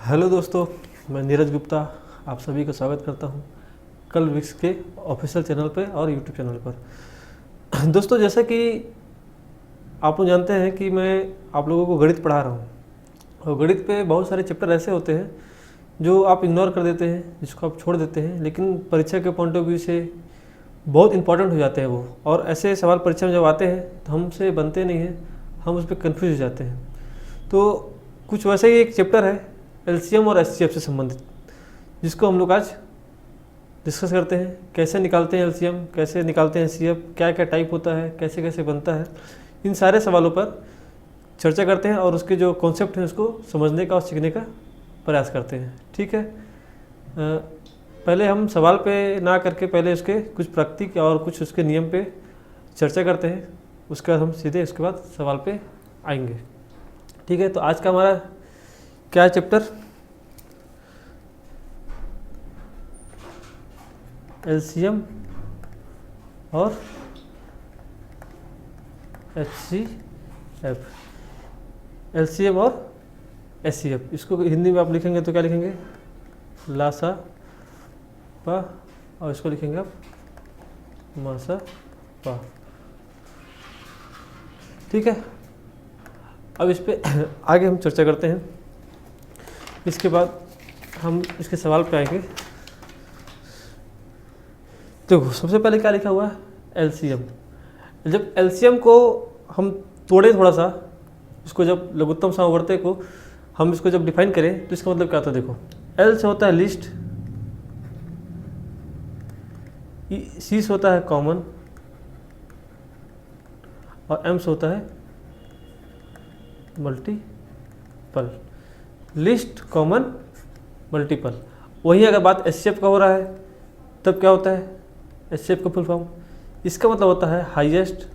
Hello दोस्तों, मैं नीरज गुप्ता आप सभी का स्वागत करता हूं कल विक्स के ऑफिशियल चैनल पर और यूट्यूब चैनल पर। दोस्तों, जैसा कि आप लोग जानते हैं कि मैं आप लोगों को गणित पढ़ा रहा हूं और गणित पे बहुत सारे चैप्टर ऐसे होते हैं जो आप इग्नोर कर देते हैं, जिसको आप छोड़ देते हैं, लेकिन परीक्षा के पॉइंट ऑफ व्यू से बहुत इंपॉर्टेंट हो जाते हैं वो। और ऐसे सवाल परीक्षा में जब आते हैं तो हमसे बनते नहीं हैं, हम उस पर कन्फ्यूज हो जाते हैं। तो कुछ वैसे ही एक चैप्टर है एलसीएम और एचसीएफ से संबंधित, जिसको हम लोग आज डिस्कस करते हैं। कैसे निकालते हैं एलसीएम, कैसे निकालते हैं एचसीएफ, क्या क्या टाइप होता है, कैसे कैसे बनता है, इन सारे सवालों पर चर्चा करते हैं और उसके जो कॉन्सेप्ट हैं उसको समझने का और सीखने का प्रयास करते हैं। ठीक है, पहले हम सवाल पे ना करके पहले उसके कुछ प्राकृतिक और कुछ उसके नियम पे चर्चा करते हैं, उसके बाद हम सीधे उसके बाद सवाल पे आएंगे। ठीक है, तो आज का हमारा क्या है चैप्टर? एलसीएम और एचसीएफ। एलसीएम और एचसीएफ, इसको हिंदी में आप लिखेंगे तो क्या लिखेंगे? लासा पा, और इसको लिखेंगे आप मासा पा। ठीक है, अब इस पे आगे हम चर्चा करते हैं। इसके बाद हम इसके सवाल पे आएंगे। देखो, सबसे पहले क्या लिखा हुआ है? एलसीएम। जब एलसीएम को हम तोड़े थोड़ा सा, इसको जब लघुत्तम समवर्ती को हम इसको जब डिफाइन करें तो इसका मतलब क्या होता है? देखो, एल से होता है लिस्ट, सी से होता है कॉमन और एम से होता है मल्टीपल। List, common, multiple. वही अगर बात एचसीएफ का हो रहा है तब क्या होता है? एचसीएफ का फुल फॉर्म, इसका मतलब होता है हाईएस्ट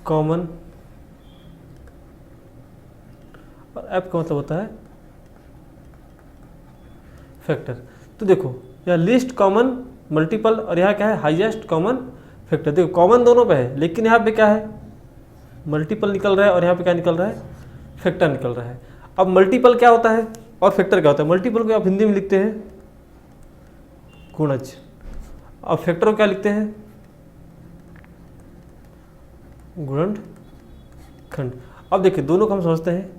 कॉमन, और एफ का मतलब होता है फैक्टर। तो देखो, यहाँ लिस्ट, कॉमन, मल्टीपल, और यहाँ क्या है? Highest common factor. देखो, कॉमन दोनों पे है, लेकिन यहाँ पे क्या है? मल्टीपल निकल रहा है, और यहाँ पे क्या निकल रहा है? फैक्टर निकल रहा है। अब मल्टीपल क्या होता है और फैक्टर क्या होता है? मल्टीपल को आप हिंदी में लिखते हैं गुणज, और फैक्टर को क्या लिखते हैं? गुणनखंड। अब देखिए, दोनों को हम समझते हैं,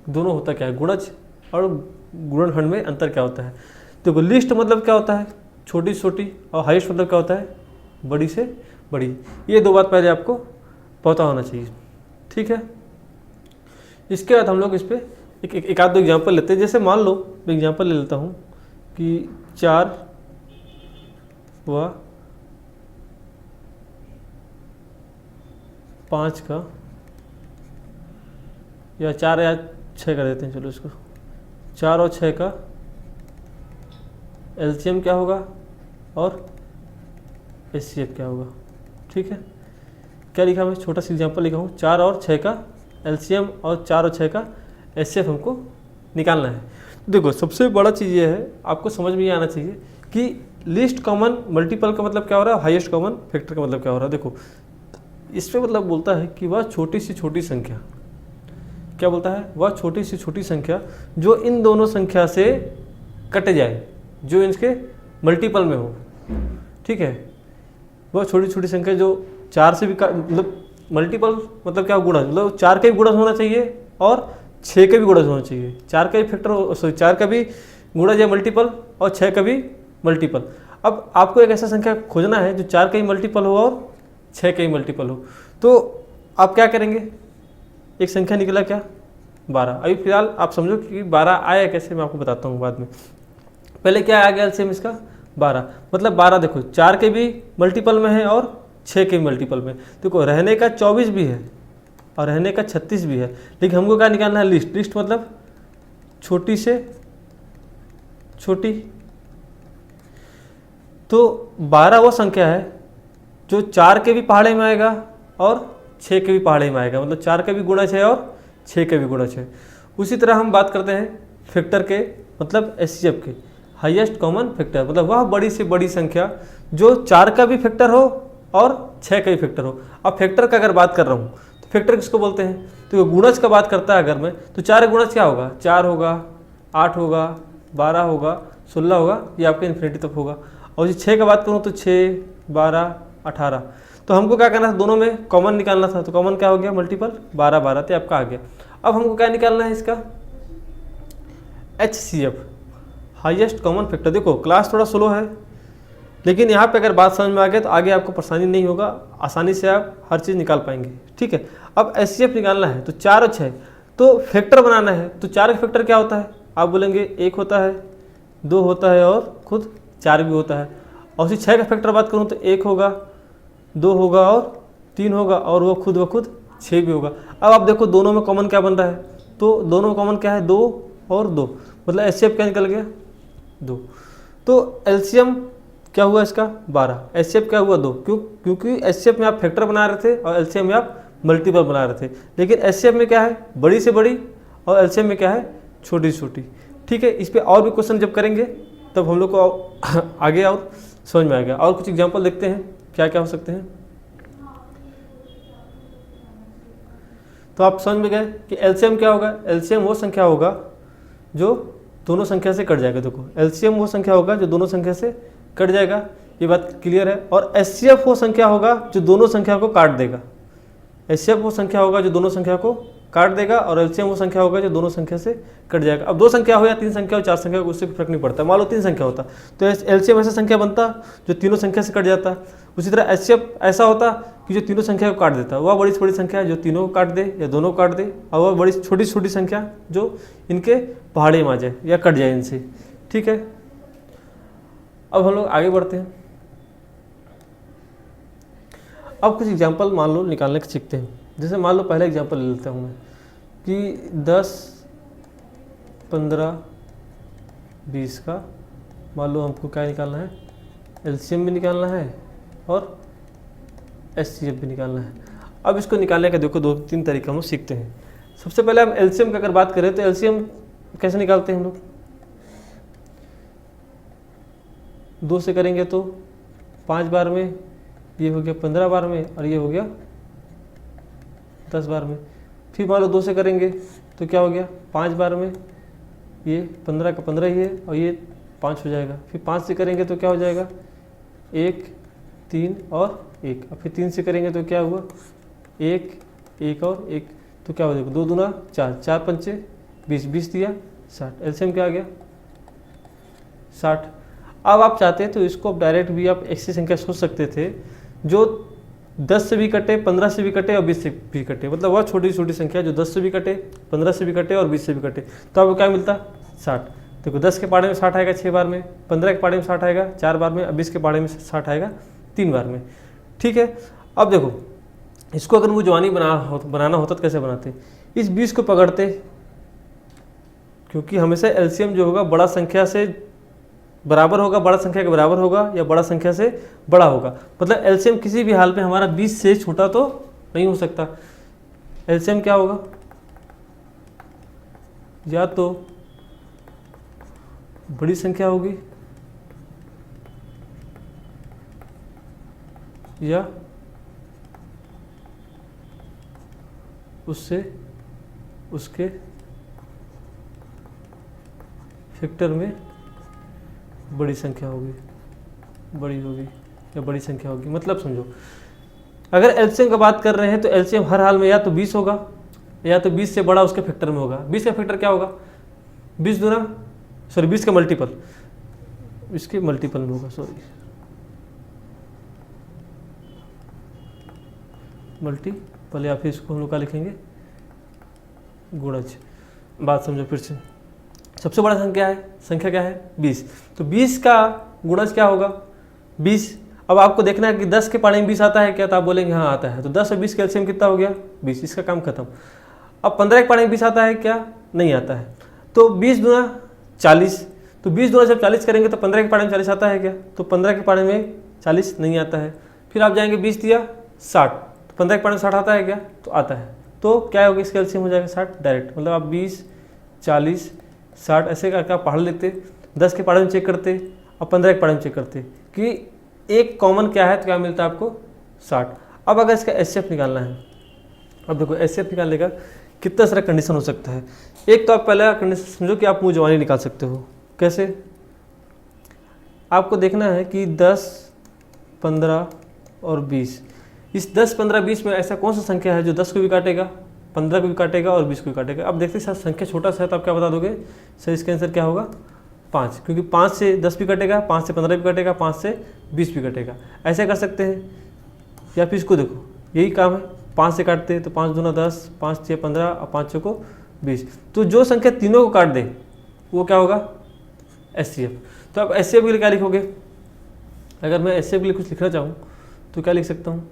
दोनों होता क्या है? गुणज और गुणनखंड में अंतर क्या होता है? देखो, लिस्ट मतलब क्या होता है? छोटी से छोटी, और हाईएस्ट मतलब क्या होता है? बड़ी से बड़ी। ये दो बात पहले आपको पता होना चाहिए। ठीक है, इसके बाद हम लोग इस पर एक आध दो एग्जाम्पल लेते हैं। जैसे मान लो, मैं एग्जाम्पल ले लेता हूँ कि 4 व 5 का, या 4 या 6 कर देते हैं, चलो इसको 4 और 6 का एलसीएम क्या होगा और एचसीएफ क्या होगा। ठीक है, क्या लिखा? मैं छोटा सा एग्जाम्पल लिखा हूँ, 4 और 6 का एलसीएम और 4 और 6 का एचसीएफ हमको निकालना है। देखो, सबसे बड़ा चीज़ ये है, आपको समझ में ये आना चाहिए कि लिस्ट, कॉमन, मल्टीपल का मतलब क्या हो रहा है, हाईएस्ट कॉमन फैक्टर का मतलब क्या हो रहा है। देखो, इस पर मतलब बोलता है कि वह छोटी से छोटी संख्या, क्या बोलता है? वह छोटी से छोटी संख्या जो इन दोनों संख्या से कट जाए, जो इनके मल्टीपल में हो। ठीक है, वह छोटी छोटी संख्या जो 4 से भी मतलब मल्टीपल मतलब क्या? गुणज, मतलब 4 का भी गुणज होना चाहिए और 6 का भी गुणज होना चाहिए। 4 का भी फैक्टर, सॉरी 4 का भी गुणज या मल्टीपल और 6 का भी मल्टीपल। अब आपको एक ऐसा संख्या खोजना है जो 4 का ही मल्टीपल हो और 6 का ही मल्टीपल हो। तो आप क्या करेंगे? एक संख्या निकला क्या? 12। अभी फिलहाल आप समझो कि 12 आया कैसे, मैं आपको बताता हूँ बाद में। पहले क्या आ गया एलसीएम इसका? 12। मतलब 12 देखो, 4 के भी मल्टीपल में है और 6 के भी मल्टीपल में। देखो, रहने का 24 भी है और रहने का 36 भी है, लेकिन हमको क्या निकालना है? लिस्ट। लिस्ट मतलब छोटी से छोटी। तो 12 वो संख्या है जो 4 के भी पहाड़े में आएगा और 6 के भी पहाड़े में आएगा, मतलब 4 का भी गुणज है और 6 का भी गुणज है। उसी तरह हम बात करते हैं फैक्टर के, मतलब एचसीएफ के, हाईएस्ट कॉमन फैक्टर, मतलब वह बड़ी से बड़ी संख्या जो 4 का भी फैक्टर हो और 6 का भी फैक्टर हो। अब फैक्टर का अगर बात कर रहा हूँ तो फैक्टर किसको बोलते हैं? तो गुणज का बात करता है अगर मैं, तो 4 का गुणज क्या होगा, 4 होगा, 8 होगा, 12 होगा, 16 होगा, ये आपका इन्फिनिटी तक होगा। और 6 का बात करूँ तो 6, 12, 18। तो हमको क्या करना था, दोनों में कॉमन निकालना था, तो कॉमन क्या हो गया, मल्टीपल 12, 12 तो आपका आ गया। अब हमको क्या निकालना है इसका, HCF हाईएस्ट कॉमन फैक्टर। देखो क्लास थोड़ा स्लो है, लेकिन यहाँ पे अगर बात समझ में आ गया तो आगे आपको परेशानी नहीं होगा, आसानी से आप हर चीज़ निकाल पाएंगे। ठीक है, अब HCF निकालना है तो 4 और 6, तो फैक्टर बनाना है। तो 4 का फैक्टर क्या होता है, आप बोलेंगे 1 होता है, 2 होता है और खुद 4 भी होता है। और उसी 6 का फैक्टर बात करूँ तो 1 होगा, 2 होगा और 3 होगा, और वो खुद 6 भी होगा। अब आप देखो दोनों में कॉमन क्या बन रहा है, तो दोनों में कॉमन क्या है, 2 और 2, मतलब HCF क्या निकल गया, 2। तो LCM क्या हुआ इसका, 12। HCF क्या हुआ, 2। क्योंकि HCF में आप फैक्टर बना रहे थे और LCM में आप मल्टीपल बना रहे थे। लेकिन HCF में क्या है, बड़ी से बड़ी, और LCM में क्या है, छोटी से छोटी। ठीक है, इस पर और भी क्वेश्चन जब करेंगे तब हम लोग को आगे और समझ में आएगा। और कुछ एग्जाम्पल देखते हैं क्या क्या हो सकते हैं। तो आप समझ में गए कि LCM क्या होगा, LCM वो संख्या होगा जो दोनों संख्या से कट जाएगा। देखो LCM वो संख्या होगा जो दोनों संख्या से कट जाएगा, ये बात क्लियर है। और HCF वो संख्या होगा जो दोनों संख्या को काट देगा। HCF वो संख्या होगा जो दोनों संख्या को काट देगा, और LCM वो संख्या होगा जो दोनों संख्या से कट जाएगा। अब 2 संख्या हो या 3 संख्या हो, 4 संख्या हो, उससे फर्क नहीं पड़ता। मान लो 3 संख्या होता तो LCM ऐसा संख्या बनता जो तीनों संख्या से कट जाता। उसी तरह HCF ऐसा होता कि जो तीनों संख्या को काट देता। वह बड़ी से बड़ी संख्या है जो तीनों को काट दे या दोनों को काट दे, और वह बड़ी छोटी से छोटी संख्या जो इनके पहाड़े में आ जाए या कट जाए इनसे। ठीक है, अब हम लोग आगे बढ़ते हैं। अब कुछ एग्जाम्पल मान लो निकालने के सीखते हैं। जैसे मान लो पहले एग्जाम्पल ले लेता हूँ मैं कि 10, 15, 20 का मान लो हमको क्या निकालना है, LCM भी निकालना है और HCF भी निकालना है। अब इसको निकालने का देखो 2-3 तरीका हम लोग सीखते हैं। सबसे पहले हम LCM का अगर बात करें तो LCM कैसे निकालते हैं हम लोग, 2 से करेंगे तो 5 बार में, ये हो गया 15 बार में, और ये हो गया 10 बार में। फिर मान लो 2 से करेंगे तो क्या हो गया, 5 बार में, ये 15 का 15 ही है, और ये 5 हो जाएगा। फिर 5 से करेंगे तो क्या हो जाएगा, 1, 3 और 1। और फिर 3 से करेंगे तो क्या हुआ, 1, 1 और 1, तो क्या हो जाएगा, 2 दूना 4, 4 पंचे 20, 20 दिया 60। LCM क्या आ गया, 60। अब आप चाहते हैं तो इसको डायरेक्ट भी आप ऐसी संख्या सोच सकते थे जो 10 से भी कटे, 15 से भी कटे और 20 से भी कटे। मतलब वह छोटी छोटी संख्या जो 10 से भी कटे, 15 से भी कटे और 20 से भी कटे। तो आपको क्या मिलता, 60। देखो 10 के पहाड़े में 60 आएगा 6 बार में, 15 के पहाड़े में 60 आएगा 4 बार में, और 20 के पहाड़े में 60 आएगा 3 बार में। ठीक है, अब देखो इसको अगर मुझे जवानी बनाना होता तो कैसे बनाते, इस 20 को पकड़ते, क्योंकि हमेशा LCM जो होगा बड़ा संख्या से बराबर होगा, बड़ा संख्या के बराबर होगा या बड़ा संख्या से बड़ा होगा। मतलब LCM किसी भी हाल में हमारा 20 से छोटा तो नहीं हो सकता। LCM क्या होगा, या तो बड़ी संख्या होगी या उससे उसके फैक्टर में बड़ी संख्या होगी, बड़ी होगी या बड़ी संख्या होगी। मतलब समझो, अगर LCM का बात कर रहे हैं तो LCM हर हाल में या तो 20 होगा या तो 20 से बड़ा उसके फैक्टर में होगा। 20 का फैक्टर क्या होगा, 20 दूना, सॉरी 20 का मल्टीपल, इसके मल्टीपल में होगा, सॉरी मल्टीपल, या फिर इसको हम लोग क्या लिखेंगे, गुणज। बात समझो फिर से, सबसे बड़ा संख्या क्या है 20। तो 20 का गुणज क्या होगा, 20। अब आपको देखना है कि 10 के पहाड़े में 20 आता है क्या, तो आप बोलेंगे हाँ आता है। तो 10 और 20 का LCM कितना हो गया, 20, इसका काम खत्म। अब 15 के पहाड़े में 20 आता है क्या, नहीं आता है। तो 20 दूना 40, तो 20 दूना जब 40 करेंगे तो 15 के पहाड़े में 40 आता है क्या, तो 15 के पहाड़े में 40 नहीं आता है। फिर आप जाएंगे 20 दिया 60, तो 15 के पहाड़े में 60 आता है क्या, तो आता है। तो क्या होगा, इसका LCM हो जाएगा 60 डायरेक्ट। मतलब आप 20, 40, 60 ऐसे करके आप पढ़ लेते, 10 के पहाड़े में चेक करते और 15 के पहाड़े में चेक करते कि एक कॉमन क्या है, तो क्या मिलता है आपको 60। अब अगर इसका HCF निकालना है अब देखो एचसीएफ निकालने का कितना सारा कंडीशन हो सकता है। एक तो आप पहला कंडीशन समझो कि आप मुँह जवानी निकाल सकते हो। कैसे? आपको देखना है कि 10, 15 और 20, इस 10, 15, 20 में ऐसा कौन सा संख्या है जो 10 को भी काटेगा, 15 को भी काटेगा और 20 को भी काटेगा। अब देखते सर संख्या छोटा सा है तो आप क्या बता दोगे? सर इसका आंसर क्या होगा? 5, क्योंकि 5 से 10 भी कटेगा, 5 से 15 भी कटेगा, 5 से 20 भी कटेगा। ऐसे कर सकते हैं। या फिर इसको देखो, यही काम है, 5 से काटते हैं तो 5 दूना 10, 5 6 15 और 5 6 को 20। तो जो संख्या तीनों को काट दे वो क्या होगा? एचसीएफ। तो अब एचसीएफ के लिए क्या लिखोगे? अगर मैं एचसीएफ के लिए कुछ लिखना चाहूँ तो क्या लिख सकता हूँ?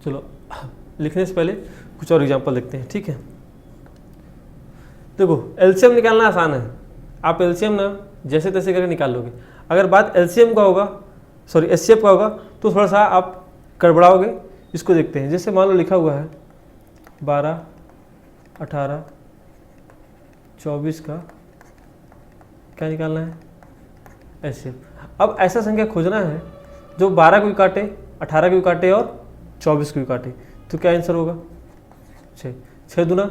चलो लिखने से पहले कुछ और एग्जांपल देखते हैं, ठीक है। देखो एलसीएम निकालना आसान है, आप एलसीएम ना जैसे तैसे करके निकाल लोगे। अगर बात एलसीएम का होगा, सॉरी एचसीएफ का होगा, तो थोड़ा सा आप गड़बड़ाओगे। इसको देखते हैं। जैसे मान लो लिखा हुआ है 12, 18, 24 का क्या निकालना है? एचसीएफ। अब ऐसा संख्या खोजना है जो 12 को भी काटे, 18 को भी काटे और 24 को भी काटे। तो क्या आंसर होगा? 6। 6 दूना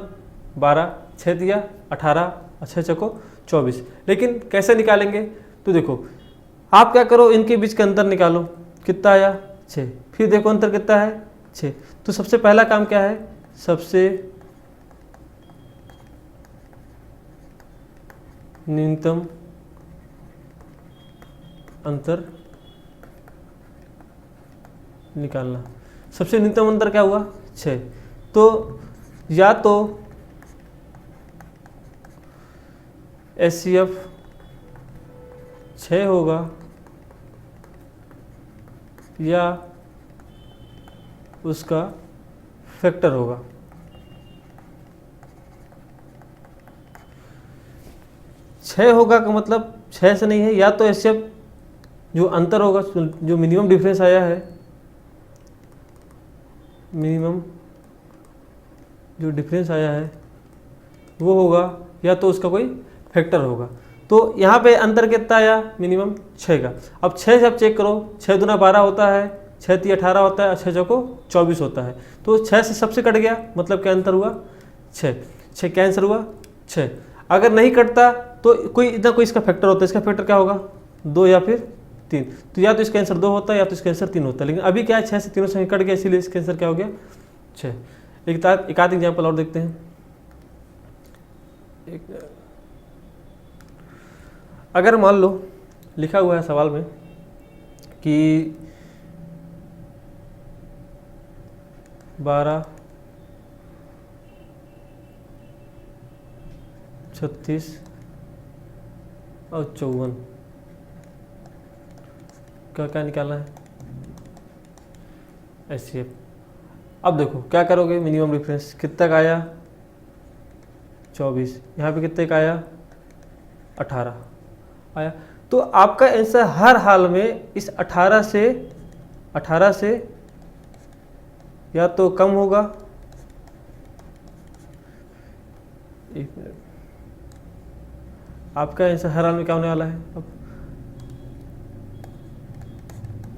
12, 6 दिया 18 और 6 चौको 24। लेकिन कैसे निकालेंगे? तो देखो आप क्या करो, इनके बीच का अंतर निकालो। कितना आया? 6। फिर देखो अंतर कितना है? 6। तो सबसे पहला काम क्या है? सबसे न्यूनतम अंतर निकालना। सबसे न्यूनतम अंतर क्या हुआ? 6। तो या तो एचसीएफ 6 होगा या उसका फैक्टर होगा। छः होगा का मतलब 6 से नहीं है, या तो एचसीएफ जो अंतर होगा, जो मिनिमम डिफरेंस आया है, मिनिमम जो डिफरेंस आया है वो होगा, या तो उसका कोई फैक्टर होगा। तो यहाँ पे अंतर कितना आया? मिनिमम 6 का। अब 6 से आप चेक करो, 6 दूना 12 होता है, 6 3 18 होता है और 6 चौको 24 होता है। तो 6 से सबसे कट गया, मतलब क्या अंतर हुआ? 6। 6 क्या आंसर हुआ? 6। अगर नहीं कटता तो कोई इतना कोई इसका फैक्टर होता है। इसका फैक्टर क्या होगा? 2 या फिर 3। तो या तो इसका आंसर 2 होता है या तो इसका आंसर 3 होता है। लेकिन अभी क्या है, 6 से तीनों संख्या कट गया, इसीलिए इसका आंसर क्या हो गया? 6। एक आध एग्जाम्पल और देखते हैं। अगर मान लो लिखा हुआ है सवाल में कि 12, 36 और 54 का क्या निकालना है? एचसीएफ। अब देखो क्या करोगे? मिनिमम डिफरेंस कितना का आया? 24। यहाँ पे कितने का आया? 18 आया। तो आपका आंसर हर हाल में इस 18 से या तो कम होगा, एक मिनट, आपका आंसर हर हाल में क्या होने वाला है? अब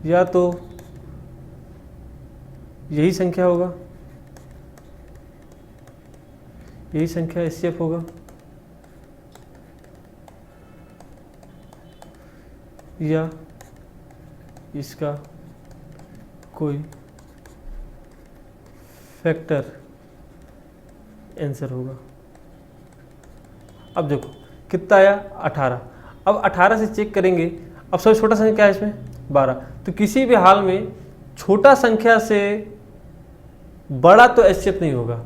या तो यही संख्या होगा, यही संख्या एचसीएफ होगा, या इसका कोई फैक्टर आंसर होगा। अब देखो कितना आया? 18। अब 18 से चेक करेंगे। अब सबसे छोटा संख्या क्या है इसमें? 12। तो किसी भी हाल में छोटा संख्या से बड़ा तो एचसीएफ नहीं होगा।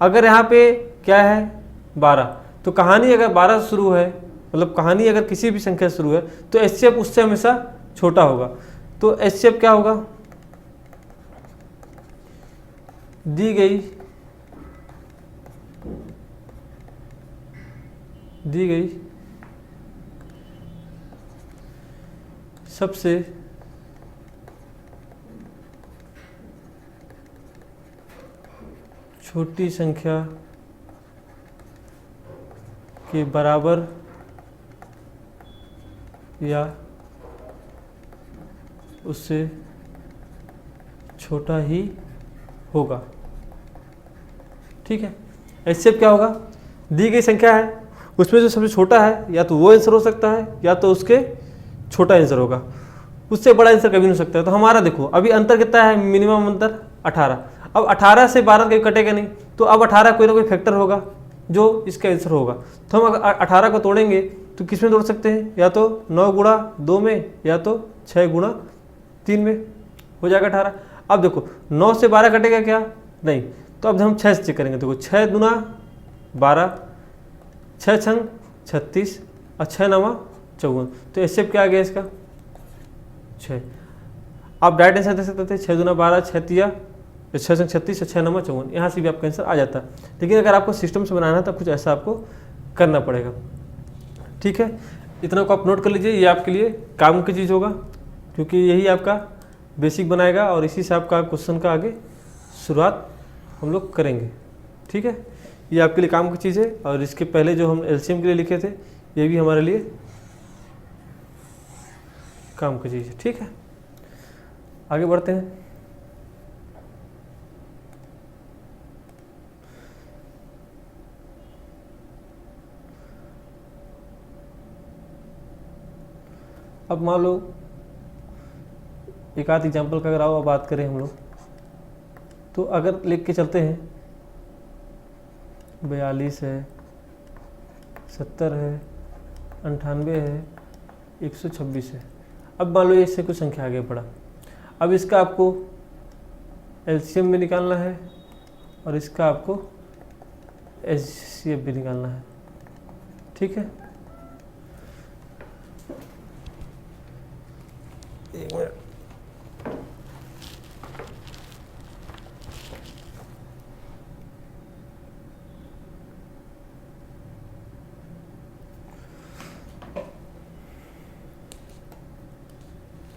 अगर यहाँ पे क्या है? 12, तो कहानी अगर 12 से शुरू है, मतलब कहानी अगर किसी भी संख्या से शुरू है, तो एचसीएफ उससे हमेशा छोटा होगा। तो एचसीएफ क्या होगा? दी गई सबसे छोटी संख्या के बराबर या उससे छोटा ही होगा। ठीक है, एचसीएफ क्या होगा, दी गई संख्या है उसमें जो सबसे छोटा है या तो वो आंसर हो सकता है या तो उसके छोटा आंसर होगा, उससे बड़ा आंसर कभी नहीं हो सकता है। तो हमारा देखो अभी अंतर कितना है, मिनिमम अंतर 18। अब 18 से 12 कभी कटेगा नहीं, तो अब 18 कोई ना कोई फैक्टर होगा जो इसका आंसर होगा। तो हम अगर 18 को तोड़ेंगे तो किस में तोड़ सकते हैं, या तो 9 गुणा 2 में या तो 6 गुणा 3 में, हो जाएगा 18। अब देखो 9 से 12 कटेगा क्या, नहीं, तो अब हम 6 से चेक करेंगे। देखो 6 दूना 12, 6 छंग 36 और 6 नवा 54, तो एचसीएफ क्या आ गया इसका 6। आप डायरेक्ट आंसर दे सकते थे 6 दूना 12, 6 तिया 6 संग 36 और 6 नंबर 54, यहाँ से भी आपका आंसर आ जाता है। लेकिन अगर आपको सिस्टम से बनाना है तो कुछ ऐसा आपको करना पड़ेगा। ठीक है, इतना को आप नोट कर लीजिए, ये आपके लिए काम की चीज़ होगा क्योंकि यही आपका बेसिक बनाएगा और इसी से आपका क्वेश्चन का आगे शुरुआत हम लोग करेंगे। ठीक है, ये आपके लिए काम की चीज़ है और इसके पहले जो हम एलसीएम के लिए लिखे थे ये भी हमारे लिए काम की चीज़ है। ठीक है, आगे बढ़ते हैं। अब मान लो एक आध एग्जाम्पल का अगर आओ बात करें हम लोग, तो अगर लिख के चलते हैं 42 है, 70 है, 98 है, 126 है। अब मान लो इससे कुछ संख्या आगे बढ़ा, अब इसका आपको एलसीएम में निकालना है और इसका आपको एचसीएफ भी निकालना है। ठीक है,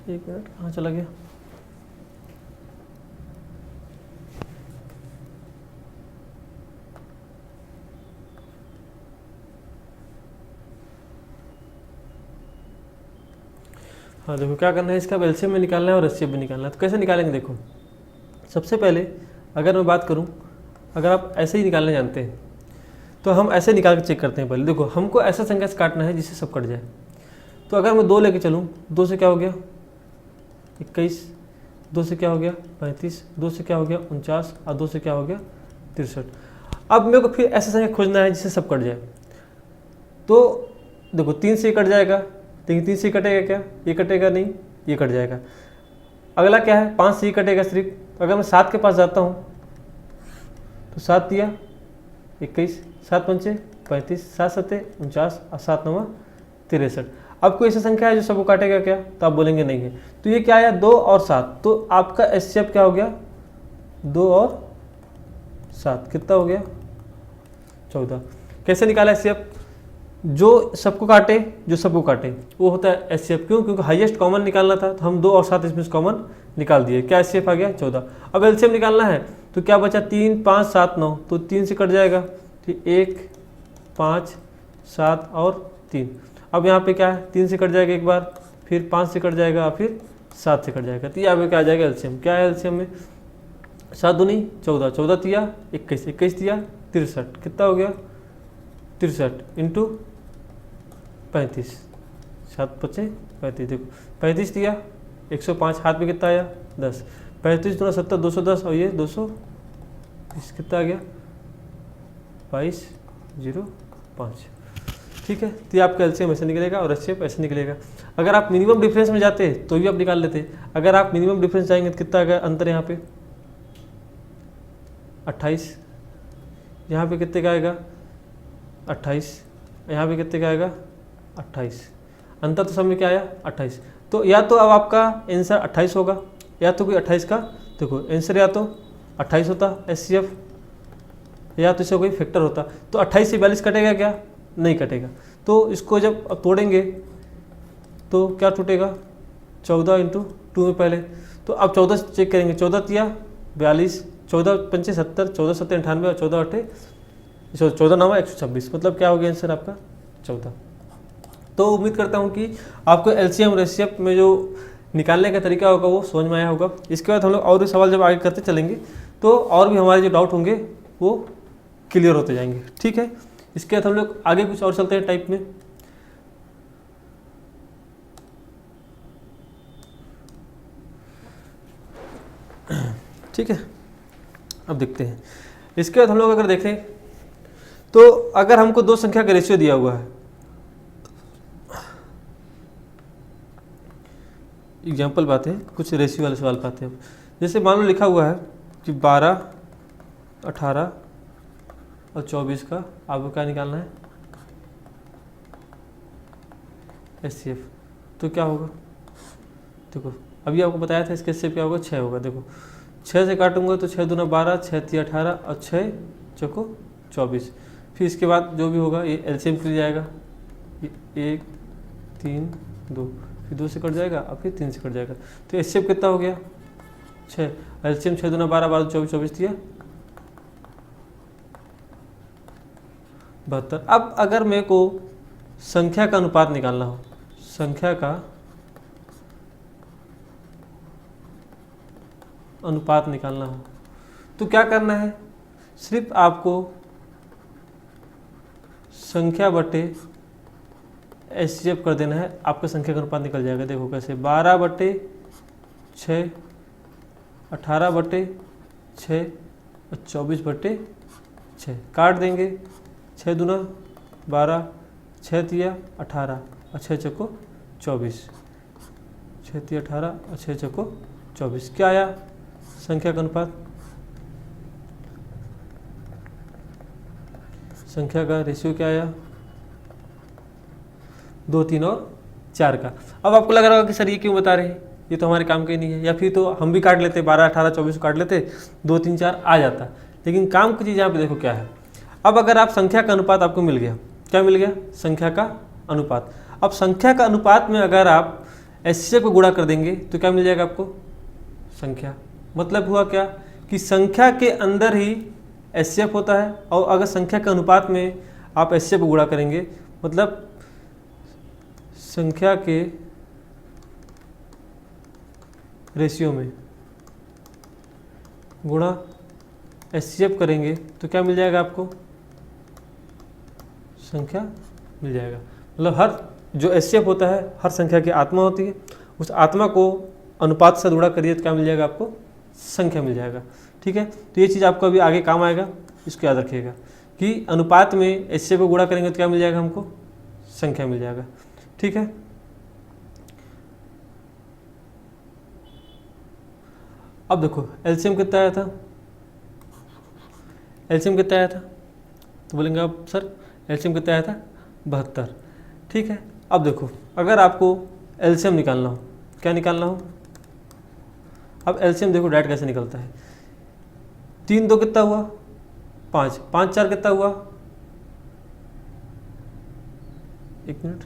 एक मिनट, कहाँ चला गया। हाँ देखो क्या करना है, इसका एलसीएम में निकालना है और एचसीएफ भी निकालना है। तो कैसे निकालेंगे, देखो सबसे पहले अगर मैं बात करूँ, अगर आप ऐसे ही निकालने जानते हैं तो हम ऐसे निकाल के चेक करते हैं। पहले देखो हमको ऐसा संख्या से काटना है जिससे सब कट जाए। तो अगर मैं 2 लेके चलूँ, 2 से क्या हो गया 21, 2 से क्या हो गया 35, 2 से क्या हो गया 49 और 2 से क्या हो गया 63। अब मेरे को फिर ऐसा संख्या खोजना है जिससे सब कट जाए। तो देखो 3 से कट जाएगा, लेकिन 3 से कटेगा क्या, ये कटेगा नहीं, ये कट जाएगा। अगला क्या है 5 से कटेगा सिर्फ। अगर मैं 7 के पास जाता हूँ तो 7 दिया 21, 7 पंचे 35, 7 सत्ते 49 और 7 नवा 63। अब कोई ऐसी संख्या है जो सबको काटेगा क्या, तो आप बोलेंगे नहीं है। तो ये क्या आया 2 और 7, तो आपका एचसीएफ क्या हो गया 2 और 7, कितना हो गया 14। कैसे निकाला एचसीएफ, जो सबको काटे, जो सबको काटे वो होता है एचसीएफ। क्यों, क्योंकि हाईएस्ट कॉमन निकालना था, तो हम 2 और 7 इसमें कॉमन निकाल दिए, क्या एचसीएफ आ गया 14। अब एलसीएम निकालना है तो क्या बचा 3, 5, 7, 9, तो 3 से कट जाएगा, तो 1, 5, 7 और 3। अब यहाँ पे क्या है 3 से कट जाएगा एक बार, फिर 5 से कट जाएगा, फिर 7 से कट जाएगा। तो यहाँ पे क्या आ जाएगा एलसीएम, क्या है एलसीएम में 7 दूनी 14, 14 तिया 21, 21 तिया 63, कितना हो गया 63 इंटू 35, 7 पचे 35। देखो 35 दिया 105, हाथ में कितना आया 10, 35 दूना 70, 210 और ये 220, कितना आ गया 2205। ठीक है, तो ये आपका एलसीएम ऐसे निकलेगा और एचसीएफ ऐसे निकलेगा। अगर आप मिनिमम डिफरेंस में जाते तो भी आप निकाल लेते। अगर आप मिनिमम डिफरेंस जाएंगे तो कितना आ गया अंतर, यहाँ पे 28, यहाँ पे कितने का आएगा 28, यहाँ पे कितने का आएगा 28, अंतर तो सब में क्या आया 28। तो या तो अब आपका आंसर 28 होगा या तो कोई 28 का, देखो आंसर या तो 28 होता एचसीएफ, या तो इससे कोई फैक्टर होता। तो 28 से 42 कटेगा क्या, नहीं कटेगा। तो इसको जब अब तोड़ेंगे तो क्या टूटेगा 14 इंटू 2 में पहले। तो अब 14 से चेक करेंगे, 14 तिया 42, 14 पंचे 70, 14 सत्ते 98 और 14 अट्ठे 14 नवा 126, मतलब क्या हो गया आंसर आपका 14। तो उम्मीद करता हूँ कि आपको एलसीएम और एचसीएफ में जो निकालने का तरीका होगा वो समझ में आया होगा। इसके बाद हम लोग और भी सवाल जब आगे करते चलेंगे तो और भी हमारे जो डाउट होंगे वो क्लियर होते जाएंगे। ठीक है, इसके बाद हम लोग आगे कुछ और चलते हैं टाइप में। ठीक है, अब देखते हैं। इसके बाद हम लोग अगर देखें तो अगर हमको दो संख्या का रेशियो दिया हुआ है, एग्जाम्पल पाते हैं, कुछ रेशियो वाले सवाल पाते हैं। जैसे मान लो लिखा हुआ है कि 12, 18 और 24 का आपको क्या निकालना है, HCF। तो क्या होगा, देखो अभी आपको बताया था इसका HCF क्या होगा, 6 होगा। देखो 6 से काटूंगा तो 6 दूना 12, 6 3 18 और 6 चौको 24। फिर इसके बाद जो भी होगा ये LCM के लिए जाएगा, 1 3 2, फिर 2 से कट जाएगा और फिर 3 से कट जाएगा। तो HCF कितना हो गया, 6। LCM 6 दूना 12, 12 24, 24 दिया 72। अब अगर मेरे को संख्या का अनुपात निकालना हो, संख्या का अनुपात निकालना हो तो क्या करना है, सिर्फ आपको संख्या बटे HCF कर देना है, आपका संख्या का अनुपात निकल जाएगा। देखो कैसे, 12 बटे 6, 18 बटे 6 और 24 बटे 6 काट देंगे। 6 दूना 12, 6 तिया 18 और 6 चौको 24, 6 तिया 18 और 6 चौको 24। क्या आया संख्या का अनुपात, संख्या का रेशियो क्या आया, 2 3 और 4 का। अब आपको लग रहा होगा कि सर ये क्यों बता रहे हैं, ये तो हमारे काम के नहीं है, या फिर तो हम भी काट लेते, 12 18 24 काट लेते, 2 3 4 आ जाता। लेकिन काम की चीज़ यहाँ पे देखो क्या है। अब अगर आप संख्या का अनुपात आपको मिल गया, क्या मिल गया, संख्या का अनुपात। अब संख्या का अनुपात में अगर आप HCF को गुणा कर देंगे तो क्या मिल जाएगा आपको, संख्या। मतलब हुआ क्या कि संख्या के अंदर ही HCF होता है, और अगर संख्या के अनुपात में आप HCF को गुणा करेंगे, मतलब संख्या के रेशियो में गुणा HCF करेंगे तो क्या मिल जाएगा आपको, संख्या मिल जाएगा। मतलब हर जो HCF होता है हर संख्या की आत्मा होती है, उस आत्मा को अनुपात से गुणा करिए तो क्या मिल जाएगा आपको, संख्या मिल जाएगा। ठीक है, तो ये चीज़ आपको अभी आगे काम आएगा, इसको याद रखिएगा कि अनुपात में HCF को गुणा करेंगे तो क्या मिल जाएगा हमको, संख्या मिल जाएगा। ठीक है, अब देखो LCM कितना आया था, LCM कितना आया था, तो बोलेंगे आप सर LCM कितना आया था, 72। ठीक है, अब देखो अगर आपको LCM निकालना हो, क्या निकालना हो, अब LCM देखो डायरेक्ट कैसे निकलता है। 3 2 कितना हुआ, 5, 5 4 कितना हुआ, 1 मिनट,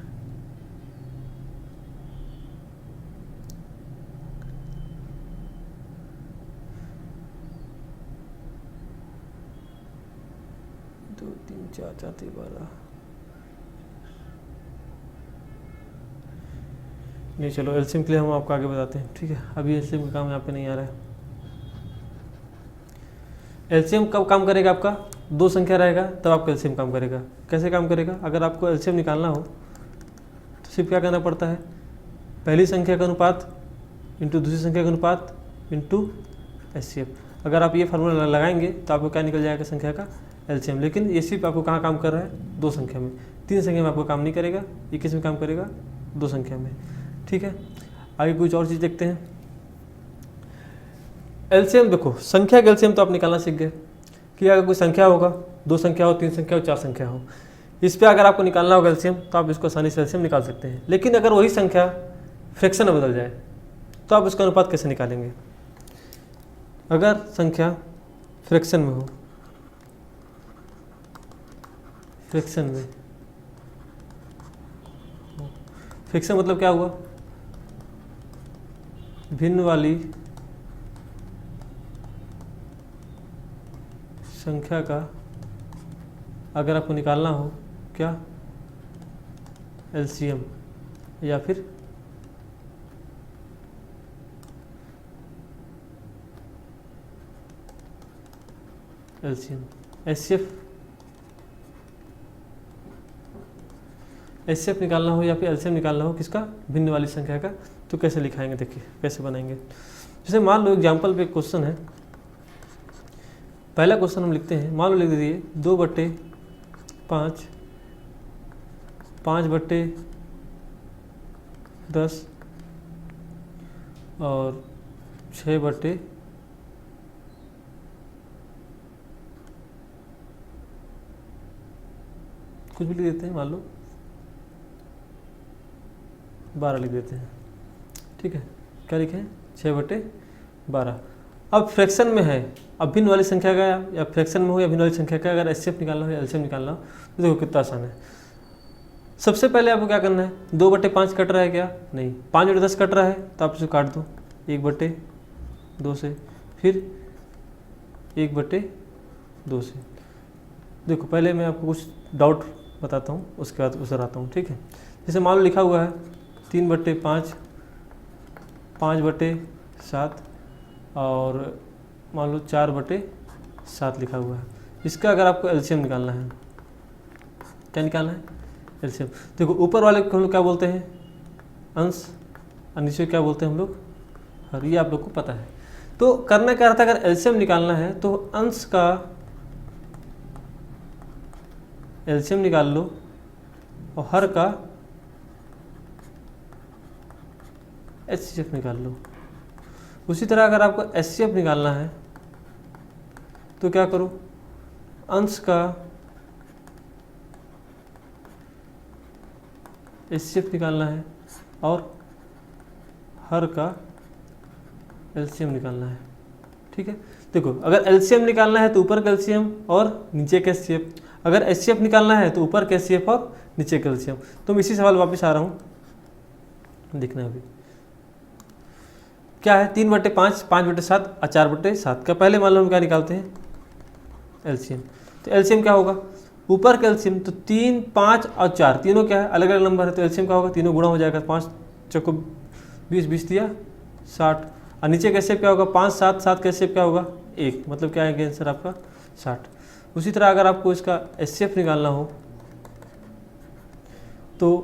2 3 4 4 3 12 नहीं, चलो LCM के लिए हम आपको आगे बताते हैं। ठीक है, अभी LCM का काम यहाँ पे नहीं आ रहा है। LCM कब काम करेगा आपका, दो संख्या रहेगा तब आपका LCM काम करेगा। कैसे काम करेगा, अगर आपको LCM निकालना हो तो सिर्फ क्या करना पड़ता है, पहली संख्या का अनुपात इंटू दूसरी संख्या का अनुपात इंटू HCF। अगर आप ये फार्मूला लगाएंगे तो आपको क्या निकल जाएगा, संख्या का LCM। लेकिन ये सिर्फ आपको कहाँ काम कर रहा है, दो संख्या में, तीन संख्या में आपको काम नहीं करेगा, ये किस में काम करेगा, दो संख्या में। ठीक है, आगे कुछ और चीज़ देखते हैं। LCM देखो, संख्या का LCM तो आप निकालना सीख गए कि अगर कोई संख्या होगा, दो संख्या हो, तीन संख्या हो, चार संख्या हो, इस पर अगर आपको निकालना होगा LCM तो आप इसको आसानी से LCM निकाल सकते हैं। लेकिन अगर वही संख्या फ्रैक्शन में बदल जाए तो आप उसका अनुपात कैसे निकालेंगे। अगर संख्या फ्रैक्शन में हो, फ्रैक्शन में, फ्रैक्शन मतलब क्या हुआ, भिन्न वाली संख्या का अगर आपको निकालना हो क्या, LCM, या फिर एलसीएम। एचसीएफ निकालना हो या फिर एलसीएम निकालना हो किसका, भिन्न वाली संख्या का, तो कैसे लिखाएंगे, देखिए कैसे बनाएंगे। जैसे मान लो एग्जाम्पल पे क्वेश्चन है, पहला क्वेश्चन हम लिखते हैं, मान लो लिख दीजिए 2/5, 5/10 और 6/, कुछ भी लिख देते हैं, मान लो 12 लिख देते हैं, ठीक है। क्या लिखें, 6/12। अब फ्रैक्शन में है, अब भिन्न वाली संख्या का या फ्रैक्शन में हो या भिन्न वाली संख्या का अगर एचसीएफ निकालना हो या एलसीएम निकालना हो तो देखो कितना आसान है। सबसे पहले आपको क्या करना है, 2/5 कट रहा है क्या, नहीं, 5/10 कट रहा है तो आप इसे काट दो 1/2 से, फिर 1/2 से। देखो पहले मैं आपको कुछ डाउट बताता हूँ, उसके बाद उसे आता हूँ, ठीक है। जैसे मान लो लिखा हुआ है 3/5, 5/7 और मान लो 4/7 लिखा हुआ है। इसका अगर आपको एलसीएम निकालना है, क्या निकालना है, एलसीएम। देखो ऊपर वाले को हम लोग क्या बोलते हैं, अंश, और नीचे क्या बोलते हैं हम लोग, हर, ये आप लोग को पता है। तो करना क्या रहता है, अगर एलसीएम निकालना है तो अंश का एलसीएम निकाल लो और हर का एचसीएफ निकाल लो। उसी तरह अगर आपको एचसीएफ निकालना है तो क्या करो, अंश का एचसीएफ निकालना है और हर का एलसीएम निकालना है, ठीक है। देखो अगर एलसीएम निकालना है तो ऊपर का एलसीएम और नीचे का एचसीएफ, अगर एचसीएफ निकालना है तो ऊपर का एचसीएफ और नीचे का एलसीएम। तो मैं इसी सवाल वापस आ रहा हूँ, देखना अभी क्या है, 3/5, 5/7 और 4/7 का पहले मान लो हम क्या निकालते हैं, एलसीएम। तो एलसीएम क्या होगा, ऊपर का एलसीएम तो 3, 5 और 4 तीनों क्या है, अलग अलग नंबर है, तो एलसीएम क्या होगा, तीनों गुणा हो जाएगा, 5 चौको 20, 20 दिया 60। और नीचे का एचसीएफ क्या होगा, 5, 7, 7 का एचसीएफ क्या होगा 1, मतलब क्या है आंसर आपका 60। उसी तरह अगर आपको इसका एचसीएफ निकालना हो तो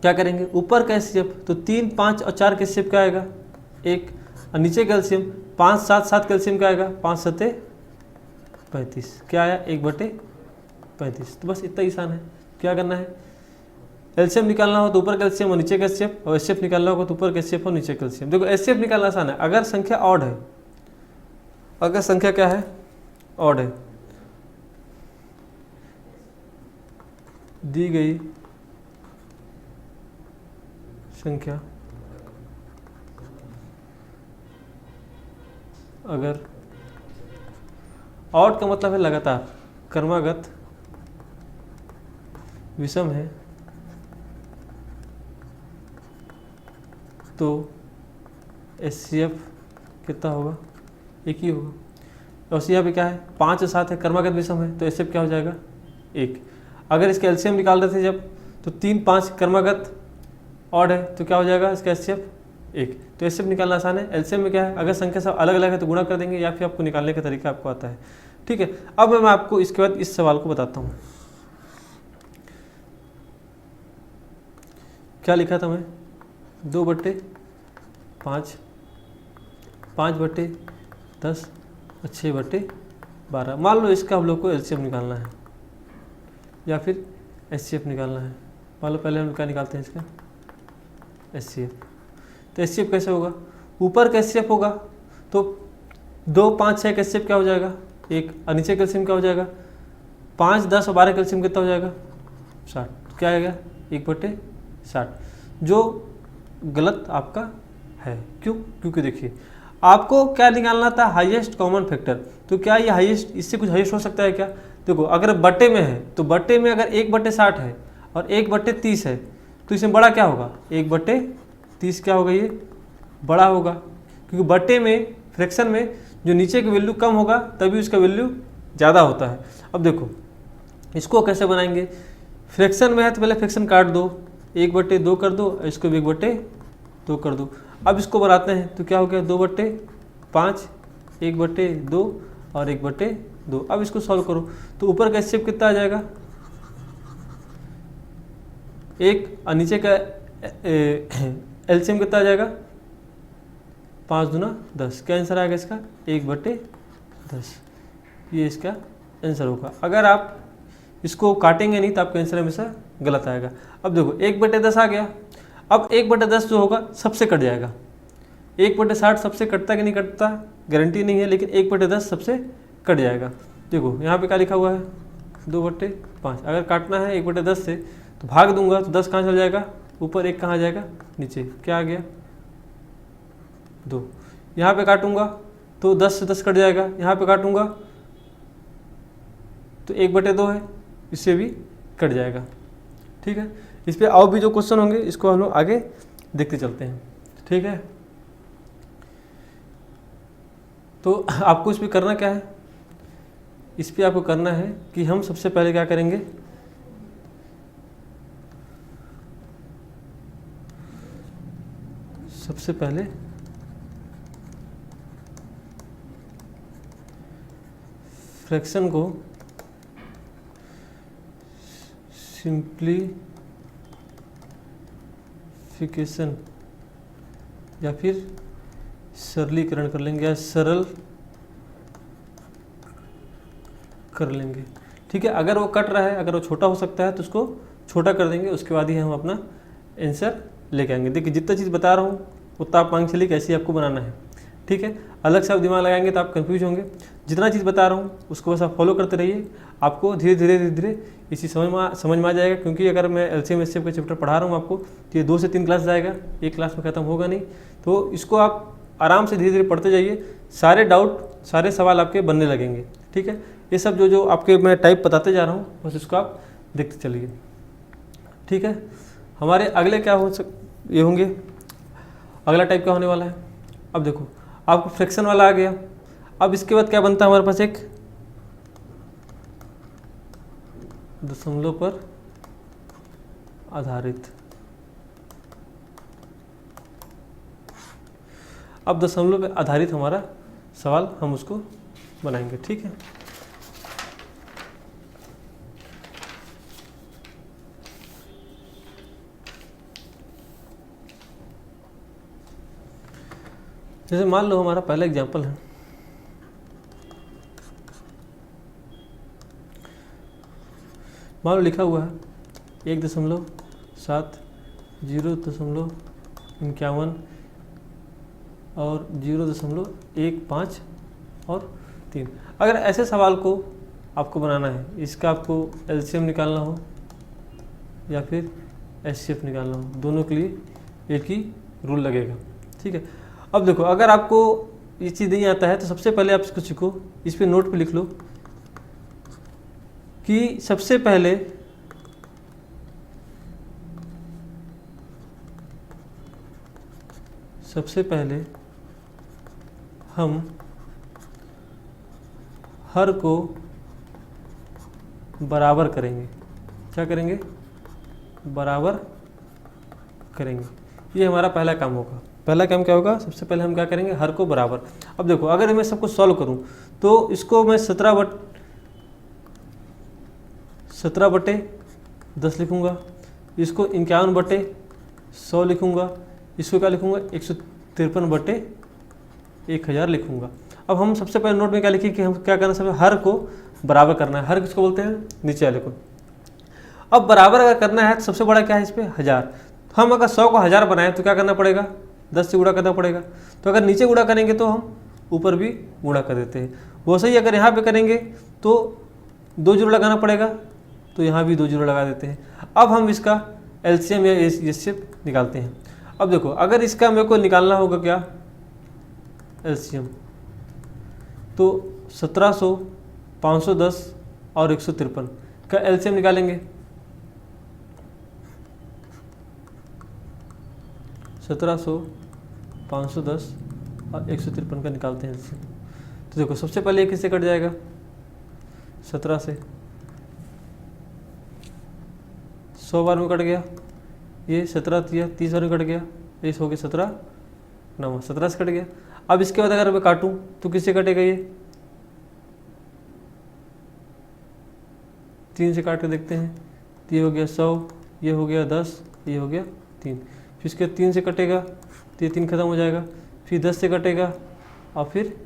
क्या करेंगे, ऊपर का एचसीएफ तो 3, 5 और 4 का एचसीएफ क्या आएगा 1, और नीचे कैल्शियम 5, 7, 7 कैल्शियम क्या आएगा 5, 7, 35, क्या आया 1/35। तो बस इतना ही आसान है। क्या करना है, एलसीएम निकालना हो तो ऊपर कैल्शियम और नीचे कैल्शियम, और एचसीएफ निकालना होगा तो ऊपर कैल्शियम और नीचे कैल्शियम। देखो एचसीएफ निकालना आसान है अगर संख्या ऑड है, अगर संख्या क्या है ऑड है, दी गई संख्या अगर ऑड का मतलब है लगातार, क्रमागत, विषम है तो एचसीएफ कितना होगा, एक ही होगा। और यहाँ पे क्या है 5 और 7 है, क्रमागत विषम है तो एचसीएफ क्या हो जाएगा 1। अगर इसका एलसीएम निकाल रहे थे जब तो 3, 5 क्रमागत ऑड है तो क्या हो जाएगा इसका एचसीएफ 1। तो एचसीएफ निकालना आसान है। एलसीएम में क्या है, अगर संख्या सब अलग अलग है तो गुणा कर देंगे या फिर आपको निकालने का तरीका आपको आता है, ठीक है। अब मैं आपको इसके बाद इस सवाल को बताता हूँ। क्या लिखा था मैं, 2/5, 5/10 और 6/12। मान लो इसका हम लोग को एलसीएम निकालना है या फिर एचसीएफ निकालना है। मान लो पहले हम क्या निकालते हैं इसका एचसीएफ। तो एचसीएफ कैसे होगा, ऊपर का एचसीएफ होगा तो 2, 5, 6 का एचसीएफ क्या हो जाएगा 1, और नीचे कैल्शियम क्या हो जाएगा 5, 10 और 12 कैल्शियम कितना हो जाएगा 60। क्या आएगा 1/60, जो गलत आपका है। क्यों, क्योंकि देखिए आपको क्या निकालना था हाईएस्ट कॉमन फैक्टर। तो क्या ये हाईएस्ट, इससे कुछ हाईएस्ट हो सकता है क्या, देखो अगर बट्टे में है तो बट्टे में अगर 1/60 है और 1/30 है तो इसमें बड़ा क्या होगा 1/30 क्या होगा, ये बड़ा होगा, क्योंकि बट्टे में फ्रैक्शन में जो नीचे की वैल्यू कम होगा तभी उसका वैल्यू ज़्यादा होता है। अब देखो इसको कैसे बनाएंगे, फ्रैक्शन में है तो पहले फ्रैक्शन काट दो, 1/2 कर दो, इसको भी 1/2 कर दो। अब इसको बनाते हैं तो क्या हो गया 2/5, 1/2 और 1/2। अब इसको सॉल्व करो तो ऊपर का एचसीएफ कितना आ जाएगा, 1 और नीचे का एलसीएम कितना आ जाएगा, 5 दूना 10। क्या आंसर आएगा इसका, 1/10। ये इसका आंसर होगा। अगर आप इसको काटेंगे नहीं तो आपका आंसर हमेशा गलत आएगा। अब देखो 1/10 आ गया। अब 1/10 जो होगा सबसे कट जाएगा। 1/60 सबसे कटता कि नहीं कटता गारंटी नहीं है, लेकिन 1/10 सबसे कट जाएगा। देखो यहाँ पे क्या लिखा हुआ है, 2/5। अगर काटना है 1/10 से तो भाग दूंगा तो 10 कहाँ चल जाएगा ऊपर, 1 कहाँ जाएगा नीचे, क्या आ गया 2। यहाँ पे काटूंगा तो 10 से 10 कट जाएगा, यहाँ पे काटूंगा तो 1/2 है, इससे भी कट जाएगा। ठीक है, इस पर और भी जो क्वेश्चन होंगे इसको हम लोग आगे देखते चलते हैं। ठीक है, तो आपको इस पर करना क्या है, इस पर आपको करना है कि हम सबसे पहले क्या करेंगे, सबसे पहले फ्रैक्शन को सिंप्लीफिकेशन या फिर सरलीकरण कर लेंगे या सरल कर लेंगे। ठीक है, अगर वो कट रहा है, अगर वो छोटा हो सकता है तो उसको छोटा कर देंगे, उसके बाद ही हम अपना आंसर लेके आएंगे। देखिए जितना चीज़ बता रहा हूँ उतना आप मान चलिए कैसे आपको बनाना है। ठीक है, अलग से आप दिमाग लगाएंगे तो आप कंफ्यूज होंगे। जितना चीज़ बता रहा हूँ उसको बस आप फॉलो करते रहिए, आपको धीरे धीरे इसी समझ में आ जाएगा। क्योंकि अगर मैं एलसीएम एचसीएफ का चैप्टर पढ़ा रहा हूँ आपको तो ये 2 से 3 क्लास जाएगा, एक क्लास में ख़त्म होगा नहीं। तो इसको आप आराम से धीरे धीरे पढ़ते जाइए, सारे डाउट सारे सवाल आपके बनने लगेंगे। ठीक है, ये सब जो आपके मैं टाइप बताते जा रहा हूँ बस इसको आप देखते चलिए। ठीक है, हमारे अगले क्या ये होंगे, अगला टाइप क्या होने वाला है। अब देखो आपको फ्रैक्शन वाला आ गया। अब इसके बाद क्या बनता है हमारे पास, एक दशमलव पर आधारित। अब दशमलव पर आधारित हमारा सवाल हम उसको बनाएंगे। ठीक है, जैसे मान लो हमारा पहला एग्जाम्पल है, मान लो लिखा हुआ है 1.7, 0.51 और 0.15 और 3। अगर ऐसे सवाल को आपको बनाना है, इसका आपको एलसीएम निकालना हो या फिर एचसीएफ निकालना हो, दोनों के लिए एक ही रूल लगेगा। ठीक है, अब देखो अगर आपको ये चीज़ नहीं आता है तो सबसे पहले आप इसको सीखो, इस पे नोट पे लिख लो कि सबसे पहले हम हर को बराबर करेंगे। क्या करेंगे, बराबर करेंगे। ये हमारा पहला काम होगा। पहला काम क्या होगा, सबसे पहले हम क्या करेंगे, हर को बराबर। अब देखो अगर मैं सबको सॉल्व करूं तो इसको मैं 17/10 लिखूंगा, इसको 51/100 लिखूंगा, इसको क्या लिखूंगा 153/1000 लिखूंगा। अब हम सबसे पहले नोट में क्या लिखिए कि हम क्या करना है, हर को बराबर करना है। हर किसको बोलते हैं, नीचे वाले को। अब बराबर अगर करना है तो सबसे बड़ा क्या है इस पर 1000। हम अगर 100 को 1000 बनाए तो क्या करना पड़ेगा, 10 से गुणा करना पड़ेगा। तो अगर नीचे गुणा करेंगे तो हम ऊपर भी गुणा कर देते हैं। वैसे ही अगर यहाँ पे करेंगे तो 2 जीरो लगाना पड़ेगा, तो यहाँ भी 2 जीरो लगा देते हैं। अब हम इसका एलसीएम या एचसीएफ निकालते हैं। अब देखो अगर इसका मेरे को निकालना होगा क्या एलसीएम, तो 1700, 510 और 153 का एलसीएम निकालेंगे। 1700, 510 और 153 का निकालते हैं एलसीएम। तो देखो सबसे पहले किससे कट जाएगा, 17 से, 100 बार में कट गया, ये 17 दिया, 30 बार में कट गया, ये हो गया 17 9, 17 से कट गया। अब इसके बाद अगर मैं काटूं तो किससे कटेगा, ये 3 से काट के देखते हैं, तो ये हो गया 100, ये हो गया 10, ये हो गया 3। फिर इसके 3 से कटेगा तो ये 3 खत्म हो जाएगा, फिर 10 से कटेगा और फिर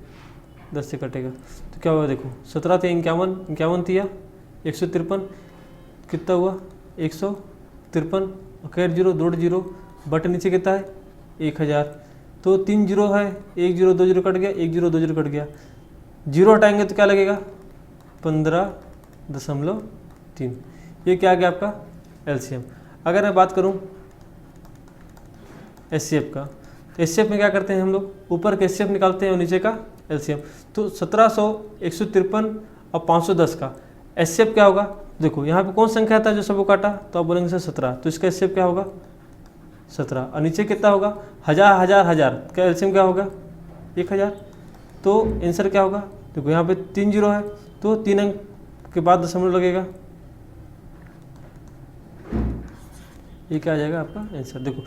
10 से कटेगा, तो क्या हुआ देखो 17 थे 51, 51 दिया 153, कितना हुआ 153, और कैट जीरो दो जीरो, बट नीचे कितना है 1000, तो 3 जीरो है, 1 जीरो 2 जीरो कट गया, 1 जीरो 2 जीरो कट गया, जीरो हटाएंगे तो क्या लगेगा 15.3। ये क्या आ गया आपका एलसीएम। अगर मैं बात करूं एचसीएफ का, एचसीएफ में क्या करते हैं हम लोग, ऊपर का एचसीएफ निकालते हैं और नीचे का एलसीएम। तो 1700, 153 और 510 का एचसीएफ क्या होगा, देखो यहाँ पे कौन संख्या था जो सबको काटा, तो आप बोलेंगे सर 17, तो इसका एचसीएफ क्या होगा 17, और नीचे कितना होगा 1000 1000 1000 का एलसीएम क्या होगा 1000, तो आंसर क्या होगा, देखो यहाँ पे 3 जीरो है तो 3 अंक के बाद दशमलव लगेगा, ये क्या आ जाएगा आपका आंसर। देखो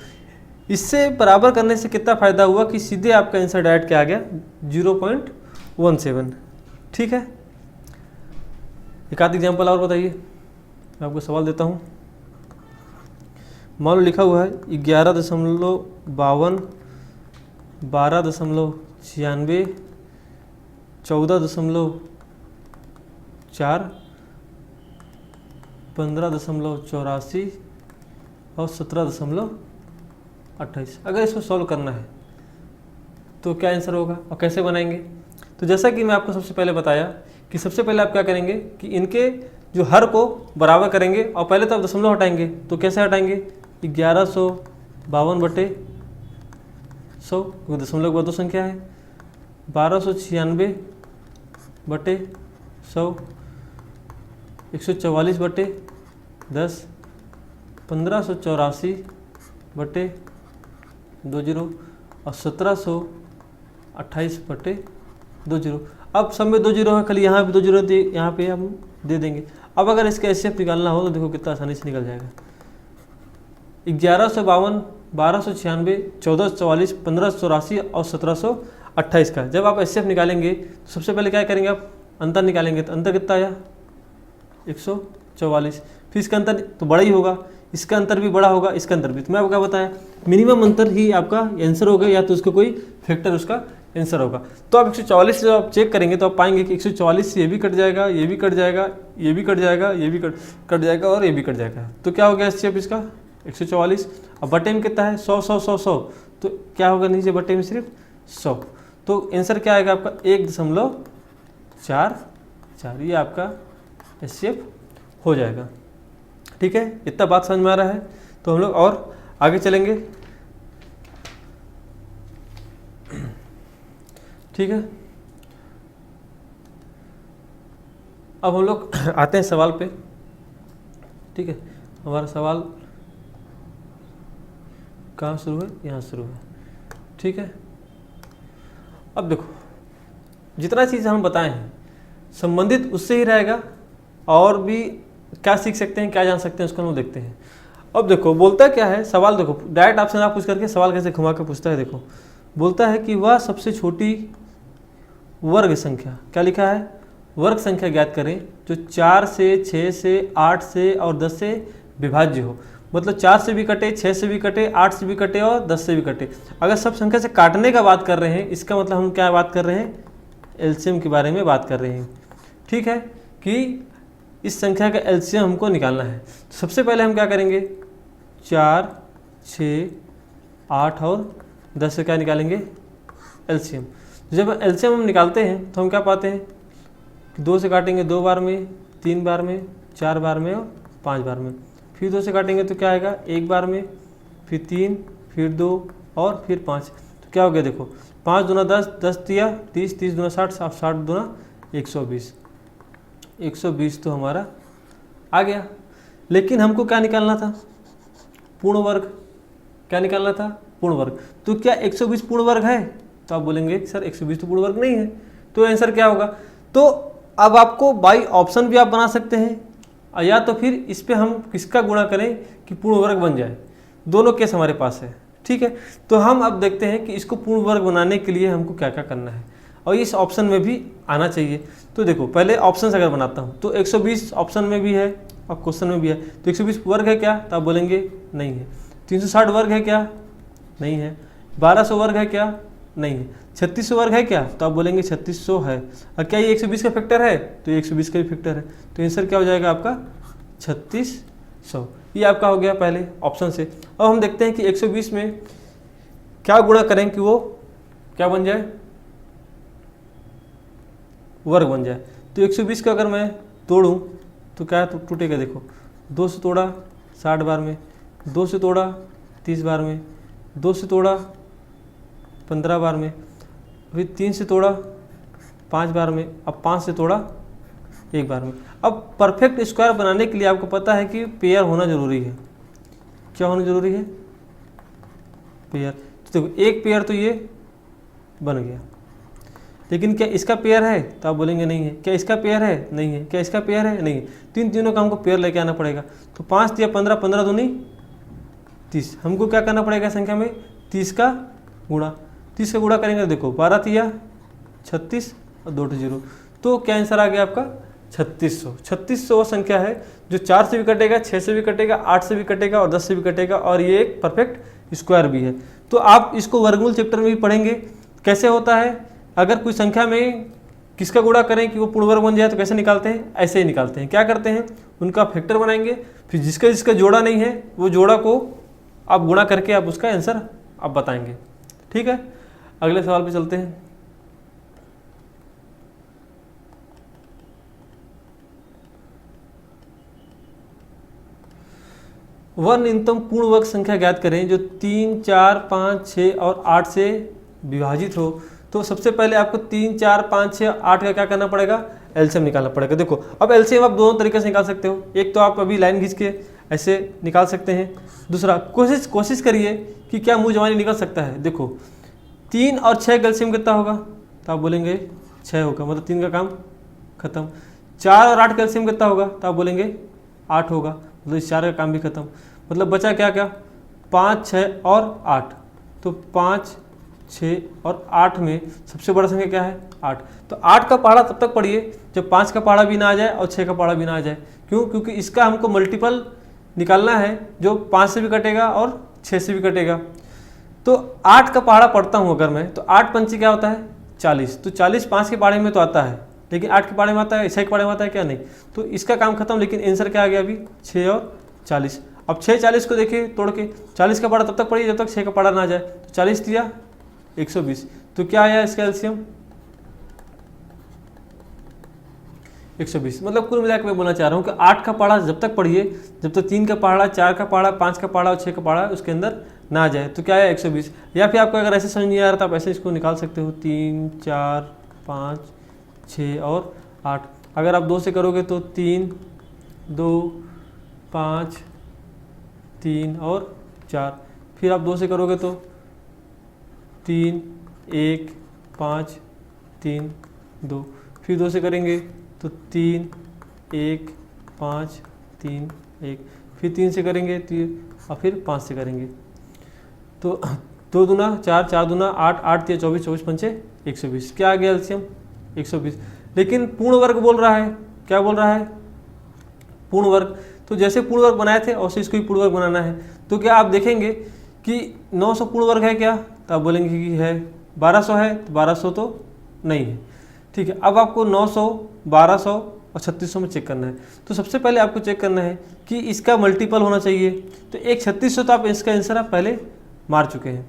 इससे बराबर करने से कितना फ़ायदा हुआ कि सीधे आपका आंसर डायरेक्ट क्या आ गया 0.17। ठीक है, एक आध एग्जाम्पल और बताइए, मैं आपको सवाल देता हूँ। मान लो लिखा हुआ है 11.52, 12.96, 14.4, 15.84 और 17.28। अगर इसको सॉल्व करना है तो क्या आंसर होगा और कैसे बनाएंगे, तो जैसा कि मैं आपको सबसे पहले बताया कि सबसे पहले आप क्या करेंगे कि इनके जो हर को बराबर करेंगे और पहले तो आप दशमलव हटाएंगे, तो कैसे हटाएंगे 1152/100, क्योंकि दशमलव के बाद दो संख्या है, 1296/100, 144/10, 1584/20 और 1728/20। अब सब में 2 जीरो है, खाली यहाँ पे 2 जीरो दे, यहाँ पे हम दे देंगे। अब अगर इसका एचसीएफ निकालना हो तो देखो कितना आसानी से निकल जाएगा, 1152, 1296, 1444, 1584 और 1728 का जब आप एचसीएफ निकालेंगे तो सबसे पहले क्या करेंगे आप अंतर निकालेंगे, तो अंतर कितना आया 144, फिर इसका अंतर तो बड़ा ही होगा, इसका अंतर भी बड़ा होगा, इसका अंतर भी, तो मैं आपको क्या बताया मिनिमम अंतर ही आपका आंसर होगा, या तो उसका कोई फैक्टर उसका आंसर होगा। तो आप 144 से आप चेक करेंगे तो आप पाएंगे कि 144 से ये भी कट जाएगा, ये भी कट जाएगा, ये भी कट जाएगा, ये भी कट जाएगा और ये भी कट जाएगा, तो क्या हो गया एचसीएफ इसका 144। अब बटे में कितना है 100 100 100 100, तो क्या होगा नीचे बटे में सिर्फ 100, तो आंसर क्या आएगा आपका 1.44, ये आपका एचसीएफ हो जाएगा। ठीक है, इतना बात समझ में आ रहा है, तो हम लोग और आगे चलेंगे। ठीक है, अब हम लोग आते हैं सवाल पे। ठीक है, हमारा सवाल कहाँ शुरू है, यहाँ शुरू है। ठीक है, अब देखो जितना चीज़ हम बताए हैं संबंधित उससे ही रहेगा, और भी क्या सीख सकते हैं क्या जान सकते हैं उसको हम देखते हैं। अब देखो बोलता क्या है सवाल, देखो डायरेक्ट आपसे ना पूछ करके सवाल कैसे घुमा के पूछता है। देखो बोलता है कि वह सबसे छोटी वर्ग संख्या, क्या लिखा है वर्ग संख्या ज्ञात करें जो 4 से 6 से 8 से और 10 से विभाज्य हो। मतलब 4 से भी कटे, 6 से भी कटे, 8 से भी कटे और 10 से भी कटे। अगर सब संख्या से काटने का बात कर रहे हैं, इसका मतलब हम क्या बात कर रहे हैं एलसीएम के बारे में बात कर रहे हैं। ठीक है, कि इस संख्या का एलसीएम हमको निकालना है। तो सबसे पहले हम क्या करेंगे 4, 6, 8 और 10 से क्या निकालेंगे एलसीएम। जब एलसीएम हम निकालते हैं तो हम क्या पाते हैं कि 2 से काटेंगे 2 बार में, 3 बार में, 4 बार में और 5 बार में, फिर 2 से काटेंगे तो क्या आएगा 1 बार में, फिर 3, फिर 2 और फिर 5। तो क्या हो गया देखो 5 दूना 10, 10 दिया 30, 30 दूना 60, 60 दूना 120, 120 तो हमारा आ गया। लेकिन हमको क्या निकालना था पूर्ण वर्ग, क्या निकालना था पूर्ण वर्ग। तो क्या 120 पूर्ण वर्ग है, तो आप बोलेंगे सर 120 तो पूर्ण वर्ग नहीं है, तो आंसर क्या होगा। तो अब आपको बाई ऑप्शन भी आप बना सकते हैं, या तो फिर इस पे हम किसका गुणा करें कि पूर्ण वर्ग बन जाए, दोनों केस हमारे पास है। ठीक है, तो हम अब देखते हैं कि इसको पूर्ण वर्ग बनाने के लिए हमको क्या क्या करना है, और इस ऑप्शन में भी आना चाहिए। तो देखो पहले ऑप्शन अगर बनाता हूँ तो 120 ऑप्शन में भी है और क्वेश्चन में भी है, तो 120 वर्ग है क्या, तो आप बोलेंगे नहीं है। 360 वर्ग है क्या, नहीं है। 1200 वर्ग है क्या, नहीं है। 3600 वर्ग है क्या, तो आप बोलेंगे 3600 है। और क्या ये 120 का फैक्टर है, तो ये 120 का भी फैक्टर है। तो आंसर क्या हो जाएगा आपका 3600। ये आपका हो गया पहले ऑप्शन से। अब हम देखते हैं कि 120 में क्या गुणा करें कि वो क्या बन जाए, वर्ग बन जाए। तो 120 का अगर मैं तोड़ूं तो क्या टूटेगा, देखो 2 से तोड़ा 60 बार में, 2 से तोड़ा 30 बार में, 2 से तोड़ा 15 बार में, फिर 3 से तोड़ा 5 बार में, अब 5 से तोड़ा 1 बार में। अब परफेक्ट स्क्वायर बनाने के लिए आपको पता है कि पेयर होना जरूरी है। क्या होना जरूरी है, पेयर। तो देखो एक पेयर तो ये बन गया, लेकिन क्या इसका पेयर है, तो आप बोलेंगे नहीं है। क्या इसका पेयर है, नहीं है। क्या इसका पेयर है, नहीं है। तो इन तीनों का हमको पेयर लेके आना पड़ेगा। तो 5 दिया 15, 15 दूनी 30। हमको क्या करना पड़ेगा संख्या में, 30 का गुणा। 30 का गुणा करेंगे तो देखो 12 दिया 36 और 2 0। तो क्या आंसर आ गया आपका 3600। 3600 वो संख्या है जो 4 से भी कटेगा, 6 से भी कटेगा, 8 से भी कटेगा और 10 से भी कटेगा, और ये एक परफेक्ट स्क्वायर भी है। तो आप इसको वर्गमूल चैप्टर में भी पढ़ेंगे कैसे होता है। अगर कोई संख्या में किसका गुणा करें कि वो पूर्ण वर्ग बन जाए तो कैसे निकालते हैं, ऐसे ही निकालते हैं। क्या करते हैं, उनका फैक्टर बनाएंगे, फिर जिसका जिसका जोड़ा नहीं है वो जोड़ा को आप गुणा करके आप उसका आंसर आप बताएंगे। ठीक है, अगले सवाल पे चलते हैं। वह न्यूनतम पूर्ण वर्ग संख्या ज्ञात करें जो 3, 4, 5, 6 और 8 से विभाजित हो। तो सबसे पहले आपको 3, 4, 5, 6, 8 का क्या करना पड़ेगा, एलसीएम निकालना पड़ेगा। देखो अब एलसीएम आप दोनों तरीके से निकाल सकते हो। एक तो आप अभी लाइन खींच के ऐसे निकाल सकते हैं, दूसरा कोशिश करिए कि क्या मुंह जवानी निकल सकता है। देखो 3 और 6 का एलसीएम कितना होगा, तो आप बोलेंगे 6 होगा, मतलब 3 का काम खत्म। 4 और 8 का एलसीएम कितना होगा, तो आप बोलेंगे 8 होगा, मतलब इस 4 का काम भी खत्म। मतलब बचा क्या क्या, 5, 6 और 8। तो 5, 6 और 8 में सबसे बड़ा संख्या क्या है, 8। तो 8 का पहाड़ा तब तक पढ़िए जब 5 का पहाड़ा भी ना आ जाए और 6 का पहाड़ा भी ना आ जाए। क्यों, क्योंकि इसका हमको मल्टीपल निकालना है जो 5 से भी कटेगा और 6 से भी कटेगा। तो 8 का पहाड़ा पढ़ता हूँ अगर मैं, तो 8 पंची क्या होता है 40। तो 40 5 के पहाड़े में तो आता है, लेकिन 8 के पहाड़े में आता है, 6 के पहाड़े में आता है क्या, नहीं। तो इसका काम खत्म। लेकिन आंसर क्या आ गया अभी 6 और 40। अब 6 40 को देखिए तोड़ के, 40 का पहाड़ा तब तक पढ़िए जब तक 6 का पहाड़ा ना आ जाए। तो 40 दिया 120। तो क्या आया इसका एलसीएम 120। मतलब कुल मिलाकर मैं बोलना चाह रहा हूँ कि 8 का पहाड़ा जब तक पढ़िए जब तक 3 का पहाड़ा, 4 का पहाड़ा, 5 का पहाड़ा और 6 का पहाड़ा उसके अंदर ना आ जाए। तो क्या है 120। या फिर आपको अगर ऐसे समझ नहीं आ रहा तो आप ऐसे इसको निकाल सकते हो, 3, 4, 5, 6 और 8। अगर आप 2 से करोगे तो 3, 2, 5, 3 और 4। फिर आप 2 से करोगे तो 3, 1, 5, 3, 2। फिर 2 से करेंगे तो 3, 1, 5, 3, 1। फिर 3 से करेंगे और फिर 5 से करेंगे। तो 2 दूना 4, 4 दूना 8, 8 दिया 24, 24 पंचे 120। क्या आ गया एलसीएम 120। लेकिन पूर्ण वर्ग बोल रहा है, क्या बोल रहा है, पूर्ण वर्ग। तो जैसे पूर्ण वर्ग बनाए थे वैसे इसको भी पूर्ण वर्ग बनाना है। तो क्या आप देखेंगे कि 900 पूर्ण वर्ग है क्या, तो आप बोलेंगे कि है। 1200 है तो 1200 तो नहीं है, ठीक है। अब आपको 900, 1200 और 3600 में चेक करना है। तो सबसे पहले आपको चेक करना है कि इसका मल्टीपल होना चाहिए। तो एक 3600 तो आप इसका आंसर आप पहले मार चुके हैं।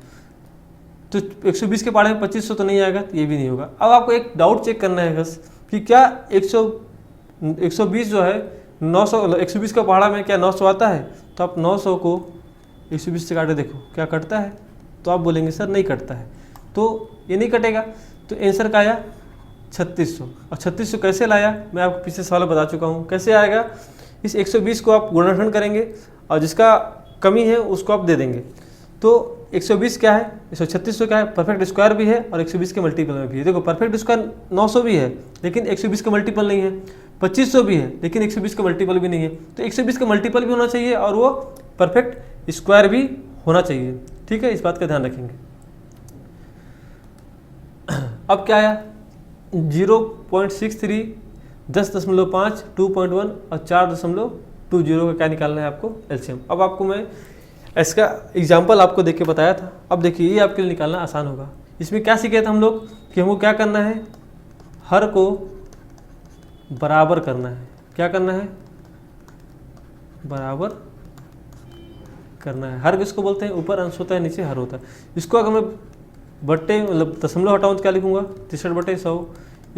तो 120 के पहाड़े में 2500 तो नहीं आएगा, तो ये भी नहीं होगा। अब आपको एक डाउट चेक करना है बस कि क्या 120 जो है 900, 120 का पहाड़ा में क्या 900 आता है। तो आप 900 को 120 से काटे देखो क्या कटता है, तो आप बोलेंगे सर नहीं कटता है, तो ये नहीं कटेगा। तो आंसर का आया 3600। और 3600 कैसे लाया मैं आपको पिछले सवाल में बता चुका हूँ। कैसे आएगा, इस 120 को आप गुणनखंड करेंगे और जिसका कमी है उसको आप दे देंगे। तो 120 क्या है, 3600 क्या है, परफेक्ट स्क्वायर भी है और 120 के मल्टीपल में भी है। देखो परफेक्ट स्क्वायर 900 भी है लेकिन 120 का मल्टीपल नहीं है, 2500 भी है लेकिन 120 का मल्टीपल भी नहीं है। तो 120 का मल्टीपल भी होना चाहिए और वो परफेक्ट स्क्वायर भी होना चाहिए, ठीक है। इस बात का ध्यान रखेंगे। अब क्या आया, 0.63, 10.5, 2.1 और 4.20 का क्या निकालना है आपको एलसीएम। अब आपको मैं इसका एग्जाम्पल आपको देख के बताया था। अब देखिए ये आपके लिए निकालना आसान होगा। इसमें क्या सीखे थे हम लोग कि हमको क्या करना है, हर को बराबर करना है। क्या करना है, बराबर करना है। हर किसको बोलते हैं, ऊपर अंश होता है नीचे हर होता है। इसको अगर मैं बट्टे मतलब दशमलव हटाऊँ तो क्या लिखूंगा 63/100।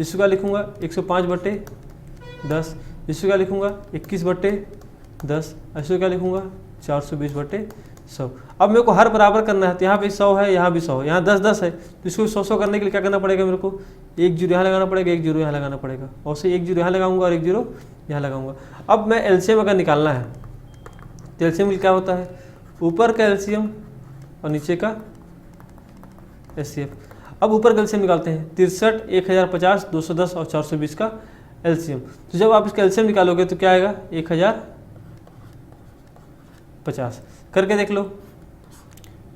इसको क्या लिखूंगा 105/10। इसको क्या लिखूंगा 21/10। इसको क्या लिखूंगा 420/100। अब मेरे को हर बराबर करना है तो यहाँ पे 100 है, यहाँ भी 100 है, यहाँ 10 है, तो इसको 100 करने के लिए क्या करना पड़ेगा मेरे को, एक जीरो यहाँ लगाना पड़ेगा, एक जीरो यहाँ लगाना पड़ेगा, और से एक जीरो यहाँ लगाऊंगा और एक जीरो यहाँ लगाऊंगा। अब मैं एलसीएम अगर निकालना है तो एलसीएम क्या होता है, ऊपर का एलसीएम और नीचे का एचसीएफ। अब ऊपर का एलसीएम निकालते हैं 63, 1050, 210 और 420 का एलसीएम। तो जब आप इसका एलसीएम निकालोगे तो क्या आएगा 1050। करके देख लो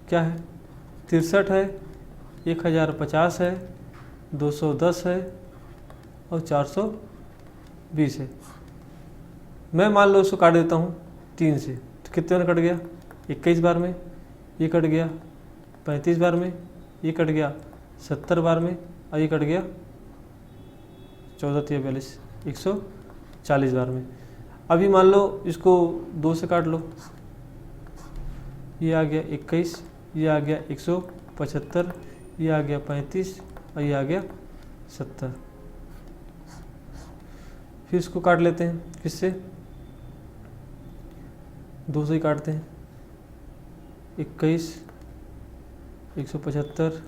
क्या है, 63 है, 1050 है, 210 है और 420 है। मैं मान लो इसको काट देता हूँ 3 से, तो कितने में कट गया 21 बार में, ये कट गया 35 बार में, ये कट गया 70 बार में, और ये कट गया 14 42 140 बार में। अभी मान लो इसको 2 से काट लो, ये आ गया 21, ये आ गया 175, ये आ गया 35 और ये आ गया 70। फिर इसको काट लेते हैं किससे, 2 से ही काटते हैं, 21, 175,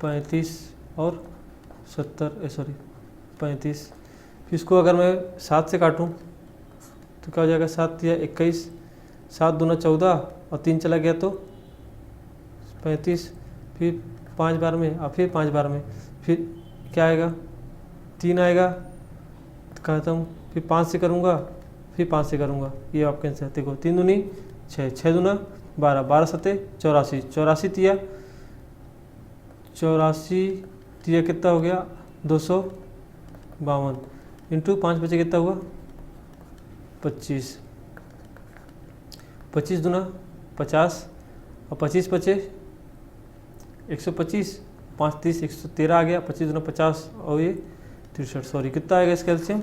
35 और 35। फिर इसको अगर मैं 7 से काटूं तो क्या हो जाएगा, 7 या 21, 7 दूना 14 और 3 चला गया तो 35, फिर 5 बार में और फिर 5 बार में, फिर क्या आएगा 3 आएगा खत्म, फिर 5 से करूँगा, फिर 5 से करूँगा, ये आपके आंसर देखो 3 दूनी 6, 6 दूना 12, 12 सत्ते 84, 84 तिया कितना हो गया 252 इंटू 5 बचे कितना हुआ 25, 25 दूना 50 और 25 बचे 125, 5 30 113 आ गया, 25 दूना 50 और ये 63, सॉरी कितना आएगा इसका एलसीएम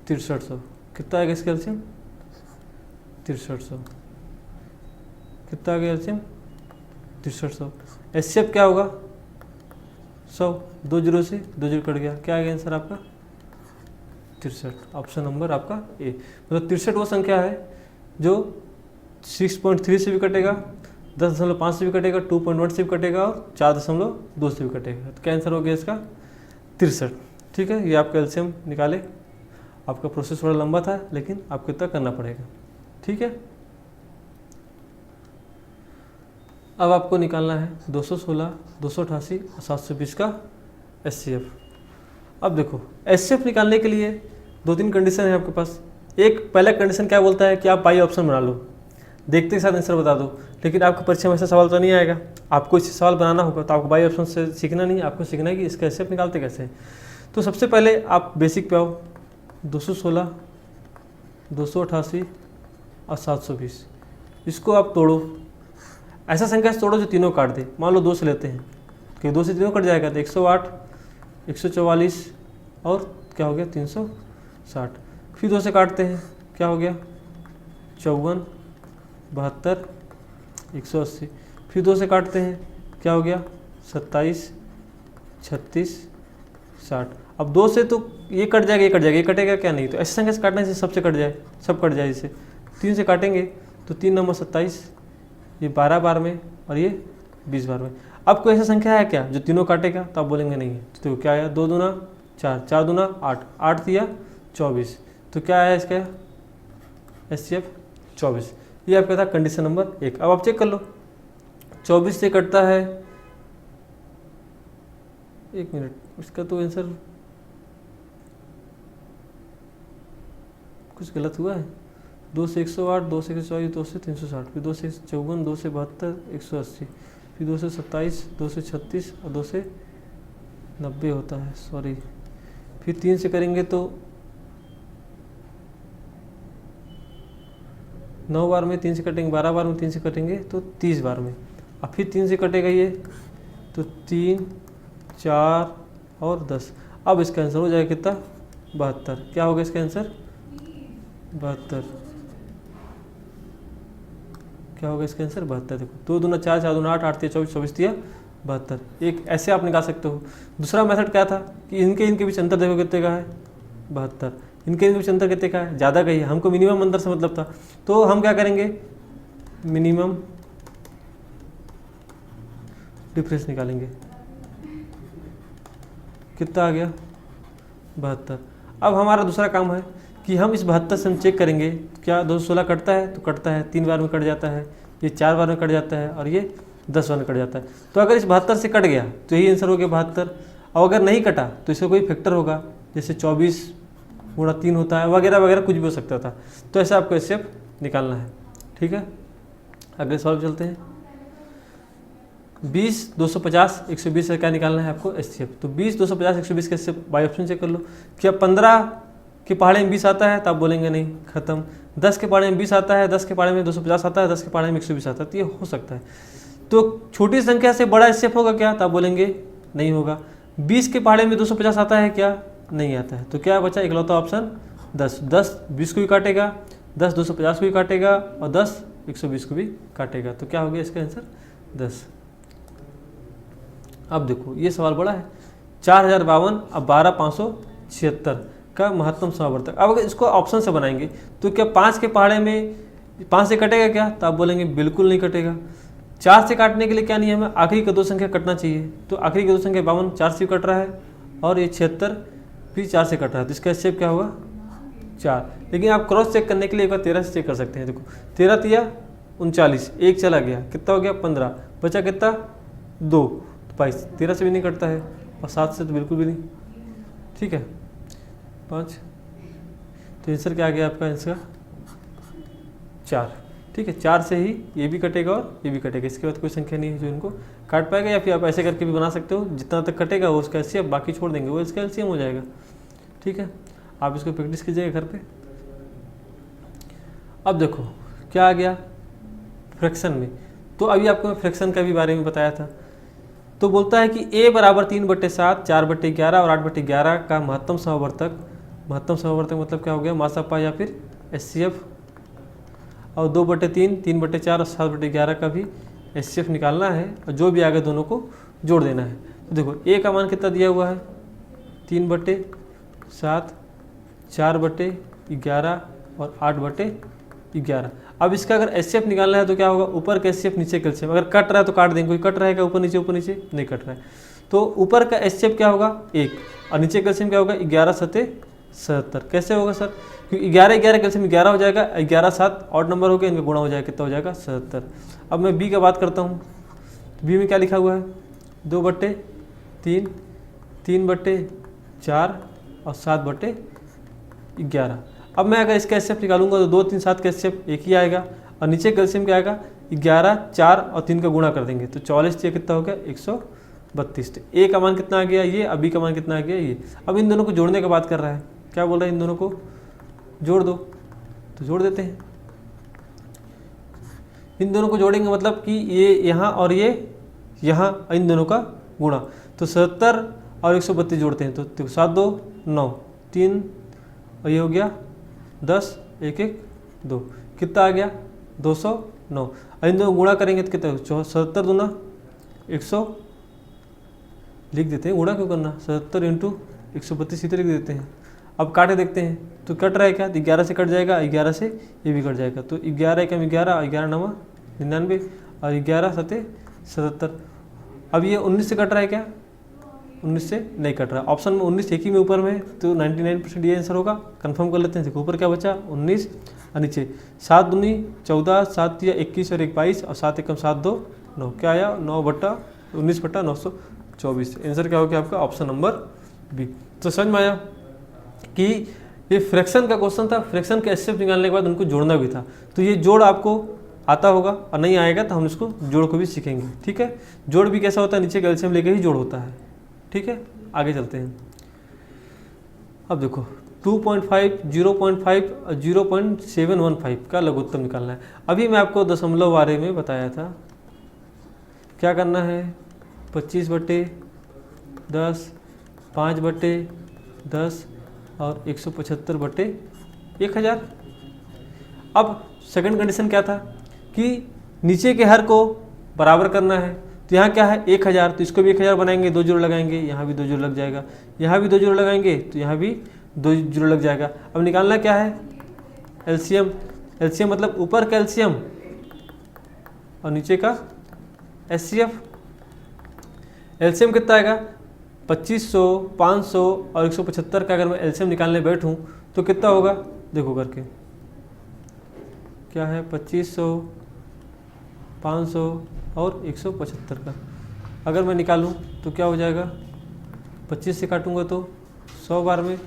6300। कितना आएगा इसका एलसीएम 6300। कितना आ गया एलसीएम 6300। एचसीएफ क्या होगा 100, 2 जीरो से 2 जीरो कट गया, क्या आ गया आंसर आपका 63। ऑप्शन नंबर आपका ए। मतलब 63 वो संख्या है जो 6.3 से भी कटेगा, 10.5 से भी कटेगा, 2.1 से भी कटेगा और 4.2 से भी कटेगा। तो क्या आंसर हो गया इसका 63। ठीक है, ये आपका एलसीएम निकाले। आपका प्रोसेस थोड़ा लंबा था लेकिन आपको इतना करना पड़ेगा। ठीक है, अब आपको निकालना है 216, 288 और 720 का एचसीएफ। अब देखो एचसीएफ निकालने के लिए 2-3 कंडीशन है आपके पास। एक पहला कंडीशन क्या बोलता है कि आप बाई ऑप्शन बना लो, देखते के साथ आंसर बता दो। लेकिन आपके परीक्षा में ऐसा सवाल तो नहीं आएगा, आपको इससे सवाल बनाना होगा। तो आपको बाई ऑप्शन से सीखना नहीं, आपको सीखना है कि इसका एचसीएफ निकालते कैसे हैं। तो सबसे पहले आप बेसिक पे आओ, 216, 288 और 720, इसको आप तोड़ो। ऐसा संख्या से तोड़ो जो तीनों काट दे। मान लो 2 से लेते हैं कि 2 से तीनों कट जाएगा तो 108, 144 और क्या हो गया 360। फिर 2 से काटते हैं, क्या हो गया 54, 72, 180। फिर 2 से काटते हैं, क्या हो गया 27, 36, 60। अब 2 से तो ये कट जाएगा, ये कट जाएगा, ये कटेगा क्या नहीं। तो ऐसी संख्या से काटने से सबसे कट जाए, सब कट जाए। इसे 3 से काटेंगे तो 3 नंबर 27, ये 12 बार में और ये 20 बार में। अब कोई ऐसा संख्या है क्या जो तीनों काटेगा, तो आप बोलेंगे नहीं है। तो क्या आया 2 दूना 4, 4 दूना 8, 8 दिया 24। तो क्या आया इसका एचसीएफ 24। ये आपका था कंडीशन नंबर 1। अब आप चेक कर लो 24 से कटता है, 1 मिनट, इसका तो आंसर कुछ गलत हुआ है। 2 से 108, 2 से 124, 2 से 360, फिर 2 से 54, 2 से 72, 180, फिर 2 से 27, 2 से 36 और 2 से 90 होता है, सॉरी, फिर 3 से करेंगे तो 9 बार में 3 से कटेंगे, 12 बार में 3 से कटेंगे तो 30 बार में, अब फिर 3 से कटेगा ये तो 3, 4 और 10। अब इसका आंसर हो जाएगा कितना, 72। क्या होगा इसका आंसर, 72। क्या होगा इसका आंसर, 72। देखो 2 दूना 4, 4 दूना 8, 8 3 24, 24 3 72। एक ऐसे आप निकाल सकते हो। दूसरा मेथड क्या था कि इनके बीच अंतर देखो कितने का है, 72। इनके बीच अंतर कितने का है, ज़्यादा का ही है, हमको मिनिमम अंतर से मतलब था। तो हम क्या करेंगे, मिनिमम डिफरेंस निकालेंगे, कितना आ गया, 72। अब हमारा दूसरा काम है कि हम इस 72 से हम चेक करेंगे क्या 216 कटता है, तो कटता है, 3 बार में कट जाता है, ये 4 बार में कट जाता है और ये 10 बार में कट जाता है। तो अगर इस 72 से कट गया तो यही आंसर हो गया 72। और अगर नहीं कटा तो इसका कोई फैक्टर होगा, जैसे 24 गुणा 3 होता है वगैरह वगैरह, कुछ भी हो सकता था। तो ऐसा आपको एचसीएफ निकालना है, ठीक है। अगले सवाल चलते हैं। 20, 250, 120 से क्या निकालना है आपको, एचसीएफ। तो 20, 250, 120 के एचसीएफ बाई ऑप्शन चेक कर लो। क्या 15 के पहाड़े में 20 आता है, तो आप बोलेंगे नहीं, खत्म। 10 के पहाड़े में 20 आता है, 10 के पहाड़े में 250 आता है, 10 के पहाड़े में 120 आता है, तो ये हो सकता है। तो छोटी संख्या से बड़ा एचसीएफ होगा क्या, तो आप बोलेंगे नहीं होगा। 20 के पहाड़े में 250 आता है क्या, नहीं आता है। तो क्या बचा, इकलौता ऑप्शन 10। 10 20 को भी काटेगा, 10 250 को भी काटेगा और 10 120 को भी काटेगा। तो क्या हो गया इसका आंसर, 10। अब देखो ये सवाल बड़ा है, 4052 अब 12576 का महत्तम समावर्तक। अब अगर इसको ऑप्शन से बनाएंगे तो क्या 5 के पहाड़े में 5 से कटेगा क्या, तो आप बोलेंगे बिल्कुल नहीं कटेगा। 4 से काटने के लिए क्या नियम है, आखिरी का 2 संख्या कटना चाहिए। तो आखिरी की 2 संख्या 52 4 से कट रहा है और ये 76 भी 4 से कट रहा है, तो इसका एचसीएफ क्या होगा, 4। लेकिन आप क्रॉस चेक करने के लिए एक बार 13 से चेक कर सकते हैं। देखो 13 तिया 39, एक चला गया, कितना हो गया 15, बचा कितना 2, 22। 13 से भी नहीं कटता है और 7 से तो बिल्कुल भी नहीं, ठीक है 5। तो आंसर क्या आ गया आपका, आंसर 4, ठीक है। 4 से ही ये भी कटेगा और ये भी कटेगा, इसके बाद कोई संख्या नहीं है जो इनको काट पाएगा। या फिर आप ऐसे करके भी बना सकते हो, जितना तक कटेगा वो उसका एलसीएम, बाकी छोड़ देंगे वो इसका एलसीएम हो जाएगा, ठीक है। आप इसको प्रैक्टिस कीजिएगा घर पे। अब देखो क्या आ गया फ्रैक्शन में। तो अभी आपको मैं फ्रैक्शन का भी बारे में बताया था। तो बोलता है कि a बराबर 3/7, 4/11 और 8/11 का महत्तम समावर्तक। महत्तम समावर्तक मतलब क्या हो गया, मासापा या फिर एचसीएफ। और 2/3, 3/4 और 7/11 का भी एचसीएफ निकालना है और जो भी आगे दोनों को जोड़ देना है। तो देखो a का मान कितना दिया हुआ है, 3/7, 4/11 और 8/11। अब इसका अगर एचसीएफ निकालना है तो क्या होगा, ऊपर का एचसीएफ नीचे का एचसीएफ। अगर कट रहा है तो काट देंगे, कोई कट रहेगा ऊपर नीचे नहीं कट रहा है। तो ऊपर का एचसीएफ क्या होगा 1 और नीचे का एचसीएफ क्या होगा 11 7 77। कैसे होगा सर, क्योंकि 11 11 कैल्शियम 11 हो जाएगा, 11 7 ऑड नंबर हो गया, इनका गुणा हो जाएगा, कितना हो जाएगा 77। अब मैं बी का बात करता हूँ। बी में क्या लिखा हुआ है, 2/3, 3/4 और 7/11। अब मैं अगर इसका एचसीएफ निकालूंगा तो 2 3 7 का एचसीएफ एक ही आएगा और नीचे कैल्शियम क्या आएगा 11 4 और 3 का गुणा कर देंगे तो 44 कितना हो गया 132। तो ए का मान कितना आ गया ये, अब बी का मान कितना आ गया ये। अब इन दोनों को जोड़ने की बात कर रहा है, क्या बोल रहा है इन दोनों को जोड़ दो, तो जोड़ देते हैं। इन दोनों को जोड़ेंगे मतलब कि ये यहाँ और ये यहाँ, इन दोनों का गुणा। तो 77 और 132 जोड़ते हैं तो 7 2 9 3 और ये हो गया 10 1 1 2, कितना आ गया 209। इन दोनों गुणा करेंगे तो कितना 77 दूना 100 लिख देते हैं, गुणा क्यों करना, 77 इंटू 132 सीधे लिख देते हैं। अब काटे देखते हैं तो कट रहा है क्या, 11 से कट जाएगा, 11 से ये भी कट जाएगा। तो 11 एकम 11, 11 9 99 और 11 7 77। अब ये 19 से कट रहा है क्या, 19 से नहीं कट रहा। ऑप्शन में 19 एक ही में ऊपर में, तो 99% ये आंसर होगा। कंफर्म कर लेते हैं। देखो ऊपर क्या बचा 19 और नीचे 7 दूनी 14, 7 या 21 और 1 22 और 7 एकम 7 2 9, क्या आया 9/19/924। आंसर क्या हो गया आपका ऑप्शन नंबर बी। तो समझ में आया कि ये फ्रैक्शन का क्वेश्चन था। फ्रैक्शन के एचसीएफ निकालने के बाद उनको जोड़ना भी था। तो ये जोड़ आपको आता होगा और नहीं आएगा तो हम इसको जोड़ को भी सीखेंगे, ठीक है। जोड़ भी कैसा होता है, नीचे कैल्शियम लेके ही जोड़ होता है, ठीक है। आगे चलते हैं। अब देखो 2.5, 0.5 और 0.715 का लघुत्तम निकालना है। अभी मैं आपको दशमलव बारे में बताया था, क्या करना है, 25/10, 5/10 और 175/1000। अब सेकंड कंडीशन क्या था कि नीचे के हर को बराबर करना है, तो यहाँ क्या है 1000, तो इसको भी 1000 बनाएंगे, 2 जीरो लगाएंगे, यहाँ भी 2 जीरो लग जाएगा, यहाँ भी 2 जीरो लगाएंगे तो यहाँ भी 2 जीरो लग जाएगा। अब निकालना क्या है, एलसीएम। एलसीएम मतलब ऊपर का एलसीएम और नीचे का एचसीएफ। एलसीएम कितना आएगा, 2500, 500 और 175 का अगर मैं एलसीएम निकालने बैठूं तो कितना होगा, देखो करके क्या है, 2500, 500 और 175 का अगर मैं निकालूं तो क्या हो जाएगा, 25 से काटूंगा तो 100 बार में,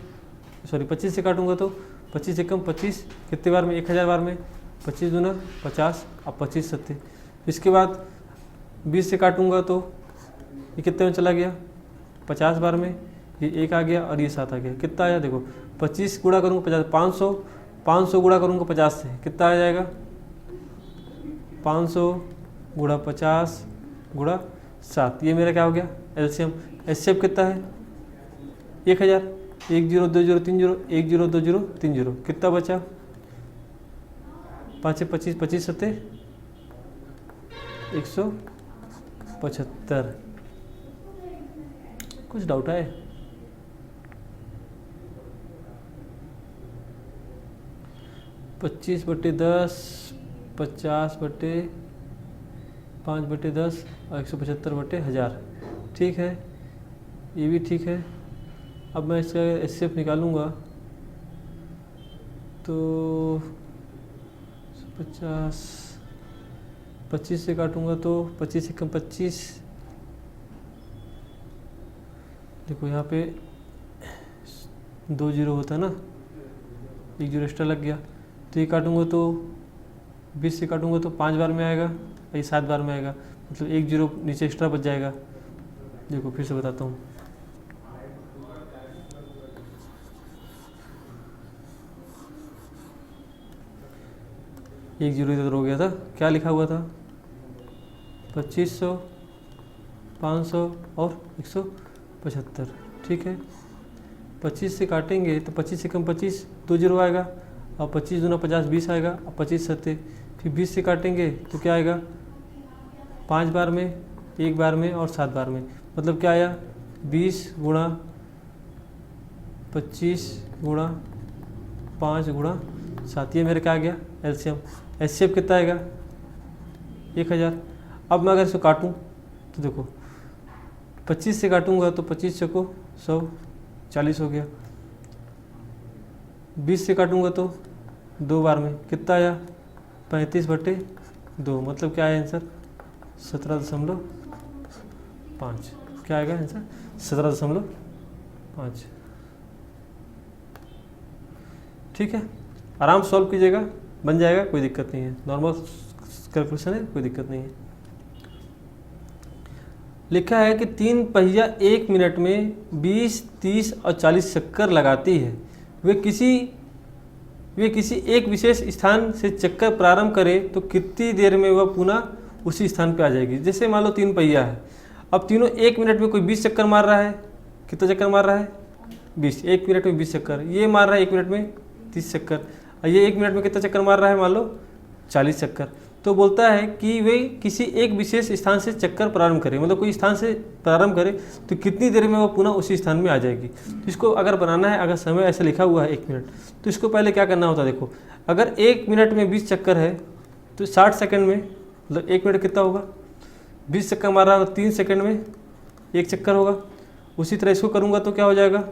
सॉरी 25 से काटूंगा तो 25 से कम 25 कितने बार में, 1000 बार में, 25 दूना 50 और 25 सत्ते। इसके बाद 20 से काटूंगा तो ये कितने में चला गया, 50 बार में, ये 1 आ गया और ये 7 आ गया, कितना आया देखो, 25 गुणा करूँगा 50, 500, 500 गुणा करूँगा 50 से कितना आ जाएगा, 500 गुणा 50 गुणा 7, ये मेरा क्या हो गया एलसीएम। एचसीएफ कितना है 1000, 1 0 2 0 3 0, 1 0 2 0 3 0, कितना बचा, 5 25, 25 सत्ते 175। कुछ डाउट है, 25/10, 50/5/10 और 175/1000, ठीक है, ये भी ठीक है। अब मैं इसका एचसीएफ निकालूंगा तो 25 से काटूंगा तो 25 से कम 25, देखो यहाँ पे 2 जीरो होता है ना, 1 जीरो एक्स्ट्रा लग गया, तो ये काटूंगा तो 20 से काटूंगा तो 5 बार में आएगा, ये 7 बार में आएगा, मतलब 1 जीरो नीचे एक्स्ट्रा बच जाएगा। देखो फिर से बताता हूँ, एक जीरो इधर हो गया था, क्या लिखा हुआ था 2500, 500 और 175, ठीक है। 25 से काटेंगे तो 25 से कम 25, 2 जीरो आएगा, और 25 दूना 50, 20 आएगा, और 25 सत्ते, फिर 20 से काटेंगे तो क्या आएगा, 5 बार में, 1 बार में और 7 बार में, मतलब क्या आया 20 गुणा 25 गुणा 5 गुणा 7, ये मेरे क्या आ गया एलसीएम। एचसीएफ कितना आएगा 1000। अब मैं अगर इसको काटूं तो देखो 25 से काटूंगा तो 25 चको 100, 40 हो गया, 20 से काटूंगा तो 2 बार में कितना आया 35/2, मतलब क्या आया आंसर 17.5, क्या आएगा आंसर 17.5, ठीक है। आराम सॉल्व कीजिएगा, बन जाएगा, कोई दिक्कत नहीं है, नॉर्मल कैलकुलेशन है, कोई दिक्कत नहीं है। लिखा है कि 3 पहिया 1 मिनट में 20, 30 और 40 चक्कर लगाती है, वे किसी एक विशेष स्थान से चक्कर प्रारंभ करे तो कितनी देर में वह पुनः उसी स्थान पे आ जाएगी। जैसे मान लो 3 पहिया है, अब तीनों 1 मिनट में कोई 20 चक्कर मार रहा है, कितना चक्कर मार रहा है 20, 1 मिनट में 20 चक्कर, ये मार रहा है 1 मिनट में 30 चक्कर, और ये 1 मिनट में कितना चक्कर मार रहा है मान लो 40 चक्कर। तो बोलता है कि वे किसी एक विशेष स्थान से चक्कर प्रारंभ करें, मतलब कोई स्थान से प्रारंभ करे तो कितनी देर में वो पुनः उसी स्थान में आ जाएगी। तो इसको अगर बनाना है, अगर समय ऐसे लिखा हुआ है 1 मिनट, तो इसको पहले क्या करना होता है, देखो अगर 1 मिनट में 20 चक्कर है तो 60 सेकंड में, मतलब 1 मिनट कितना होगा, 20 चक्कर मार रहा है तो 3 सेकंड में 1 चक्कर होगा। उसी तरह इसको करूँगा तो क्या हो जाएगा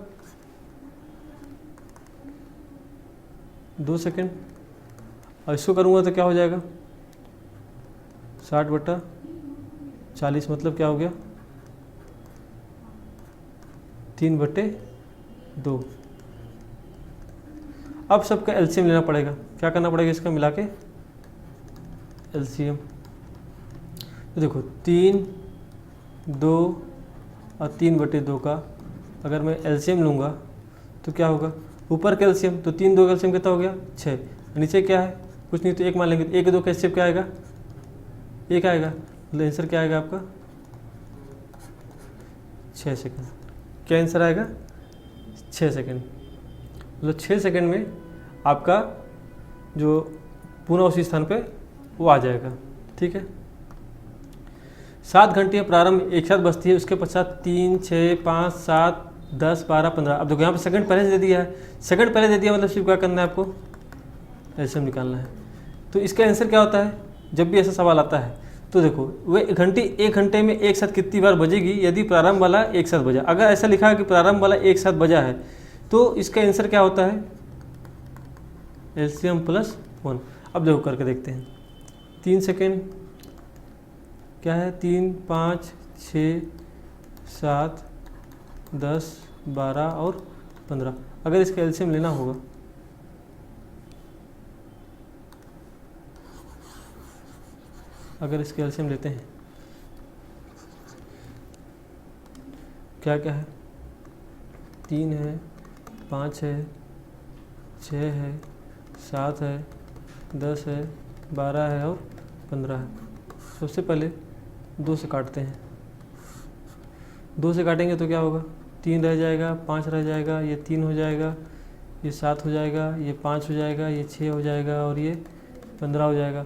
2 सेकंड, और इसको करूँगा तो क्या हो जाएगा 60/40, मतलब क्या हो गया 3/2। अब सबका एलसीएम लेना पड़ेगा, क्या करना पड़ेगा इसका मिला के एलसीएम। तो देखो 3, 2 और 3/2 का अगर मैं एलसीएम लूँगा तो क्या होगा, ऊपर कैल्शियम तो 3 2 कैल्शियम कितना हो गया 6, नीचे क्या है कुछ नहीं तो 1 मान लेंगे, 1 2 कैल्शियम क्या आएगा 1 आएगा, मतलब आंसर क्या आएगा आपका 6 सेकंड। क्या आंसर आएगा 6 सेकंड, मतलब 6 सेकंड में आपका जो पुनः उसी स्थान पे वो आ जाएगा। ठीक है, 7 घंटियाँ प्रारंभ एक साथ बजती है, उसके पश्चात 3 6 5 7 10 12 15। अब देखो यहाँ पे सेकंड पहले से दे दिया है, सेकंड पहले दे दिया मतलब सिर्फ क्या करना है आपको एलसीएम निकालना है। तो इसका आंसर क्या होता है, जब भी ऐसा सवाल आता है तो देखो वे घंटी 1 घंटे में एक साथ कितनी बार बजेगी यदि प्रारंभ वाला एक साथ बजा। अगर ऐसा लिखा है कि प्रारंभ वाला एक साथ बजा है तो इसका आंसर क्या होता है एलसीएम प्लस 1। अब देखो करके देखते हैं, 3 सेकेंड क्या है 3 5 6 7 10 12 और 15। अगर इसका एलसीएम लेना होगा अगर इसके एलसीएम लेते हैं क्या क्या है 3 है 5 है 6 है 7 है 10 है 12 है और 15 है। सबसे पहले 2 से काटते हैं, 2 से काटेंगे तो क्या होगा 3 रह जाएगा 5 रह जाएगा, ये 3 हो जाएगा, ये 7 हो जाएगा, ये 5 हो जाएगा, ये 6 हो जाएगा और ये 15 हो जाएगा।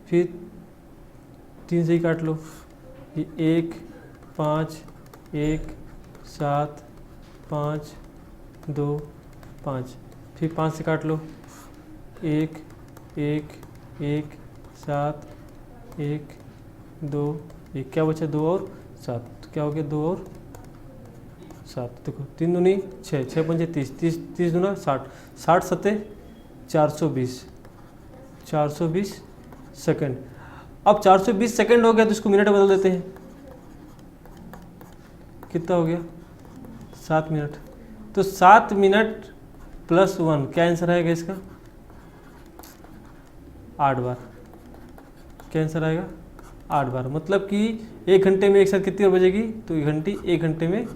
फिर 3 से ही काट लो, ये 1 5 1 7 5 2 5। फिर 5 से काट लो 1 1 1 7 1 2 1, क्या बचा 2 और 7, तो क्या हो गया 2 और 7। देखो 3 दूनी 6 6 पंजे 30 30 30 दूना 60 60 सत्ते 420 सेकंड। अब 420 सेकंड हो गया तो इसको मिनट बदल देते हैं, कितना हो गया 7 मिनट। तो 7 मिनट प्लस 1 क्या आंसर आएगा इसका 8 बार। क्या आंसर आएगा 8 बार, मतलब कि 1 घंटे में एक साथ कितनी बार बजेगी, तो ये घंटी 1 घंटे में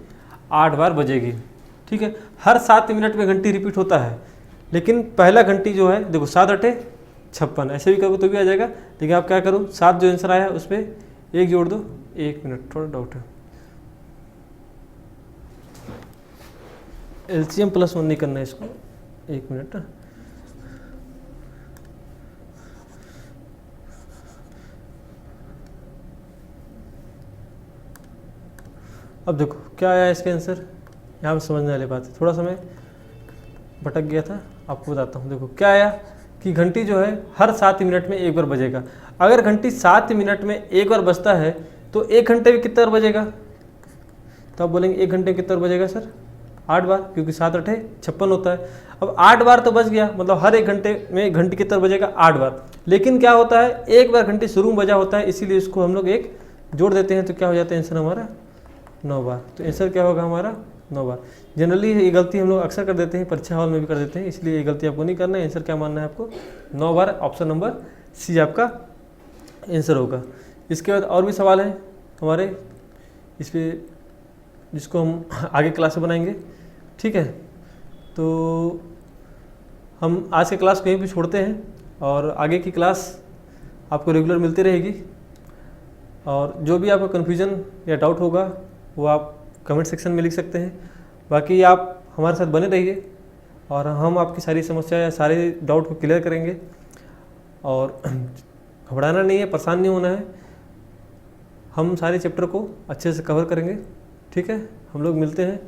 8 बार बजेगी। ठीक है, हर 7 मिनट में घंटी रिपीट होता है, लेकिन पहला घंटी जो है देखो 7 8 56, ऐसे भी करो तो भी आ जाएगा, लेकिन आप क्या करो 7 जो आंसर आया उसमें 1 जोड़ दो। 1 मिनट थोड़ा डाउट है, एलसीएम प्लस 1 नहीं करना है इसको, 1 मिनट। अब देखो क्या आया इसका आंसर, यहाँ पर समझने वाली बात है, थोड़ा समय भटक गया था, आपको बताता हूँ। देखो क्या आया कि घंटी जो है हर 7 मिनट में 1 बार बजेगा। अगर घंटी 7 मिनट में 1 बार बजता है तो 1 घंटे में कितना बार बजेगा, तो आप बोलेंगे 1 घंटे में कितना बार बजेगा सर 8 बार, क्योंकि 7 8 56 होता है। अब 8 बार तो बज गया, मतलब हर 1 घंटे में घंटी कितना बजेगा 8 बार। लेकिन क्या होता है एक बार घंटी शुरू में बजा होता है, इसीलिए इसको हम लोग 1 जोड़ देते हैं, तो क्या हो जाता है आंसर हमारा 9 बार। तो आंसर क्या होगा हमारा 9 बार। जनरली ये गलती हम लोग अक्सर कर देते हैं, परीक्षा हॉल में भी कर देते हैं, इसलिए ये गलती आपको नहीं करना है। आंसर क्या मानना है आपको 9 बार, ऑप्शन नंबर सी आपका आंसर होगा। इसके बाद और भी सवाल हैं हमारे इस पर, जिसको हम आगे क्लास में बनाएंगे। ठीक है, तो हम आज के क्लास को यहीं पे छोड़ते हैं और आगे की क्लास आपको रेगुलर मिलती रहेगी। और जो भी आपका कन्फ्यूज़न या डाउट होगा वो आप कमेंट सेक्शन में लिख सकते हैं। बाकी आप हमारे साथ बने रहिए और हम आपकी सारी समस्या या सारे डाउट को क्लियर करेंगे। और घबराना नहीं है, परेशान नहीं होना है, हम सारे चैप्टर को अच्छे से कवर करेंगे। ठीक है, हम लोग मिलते हैं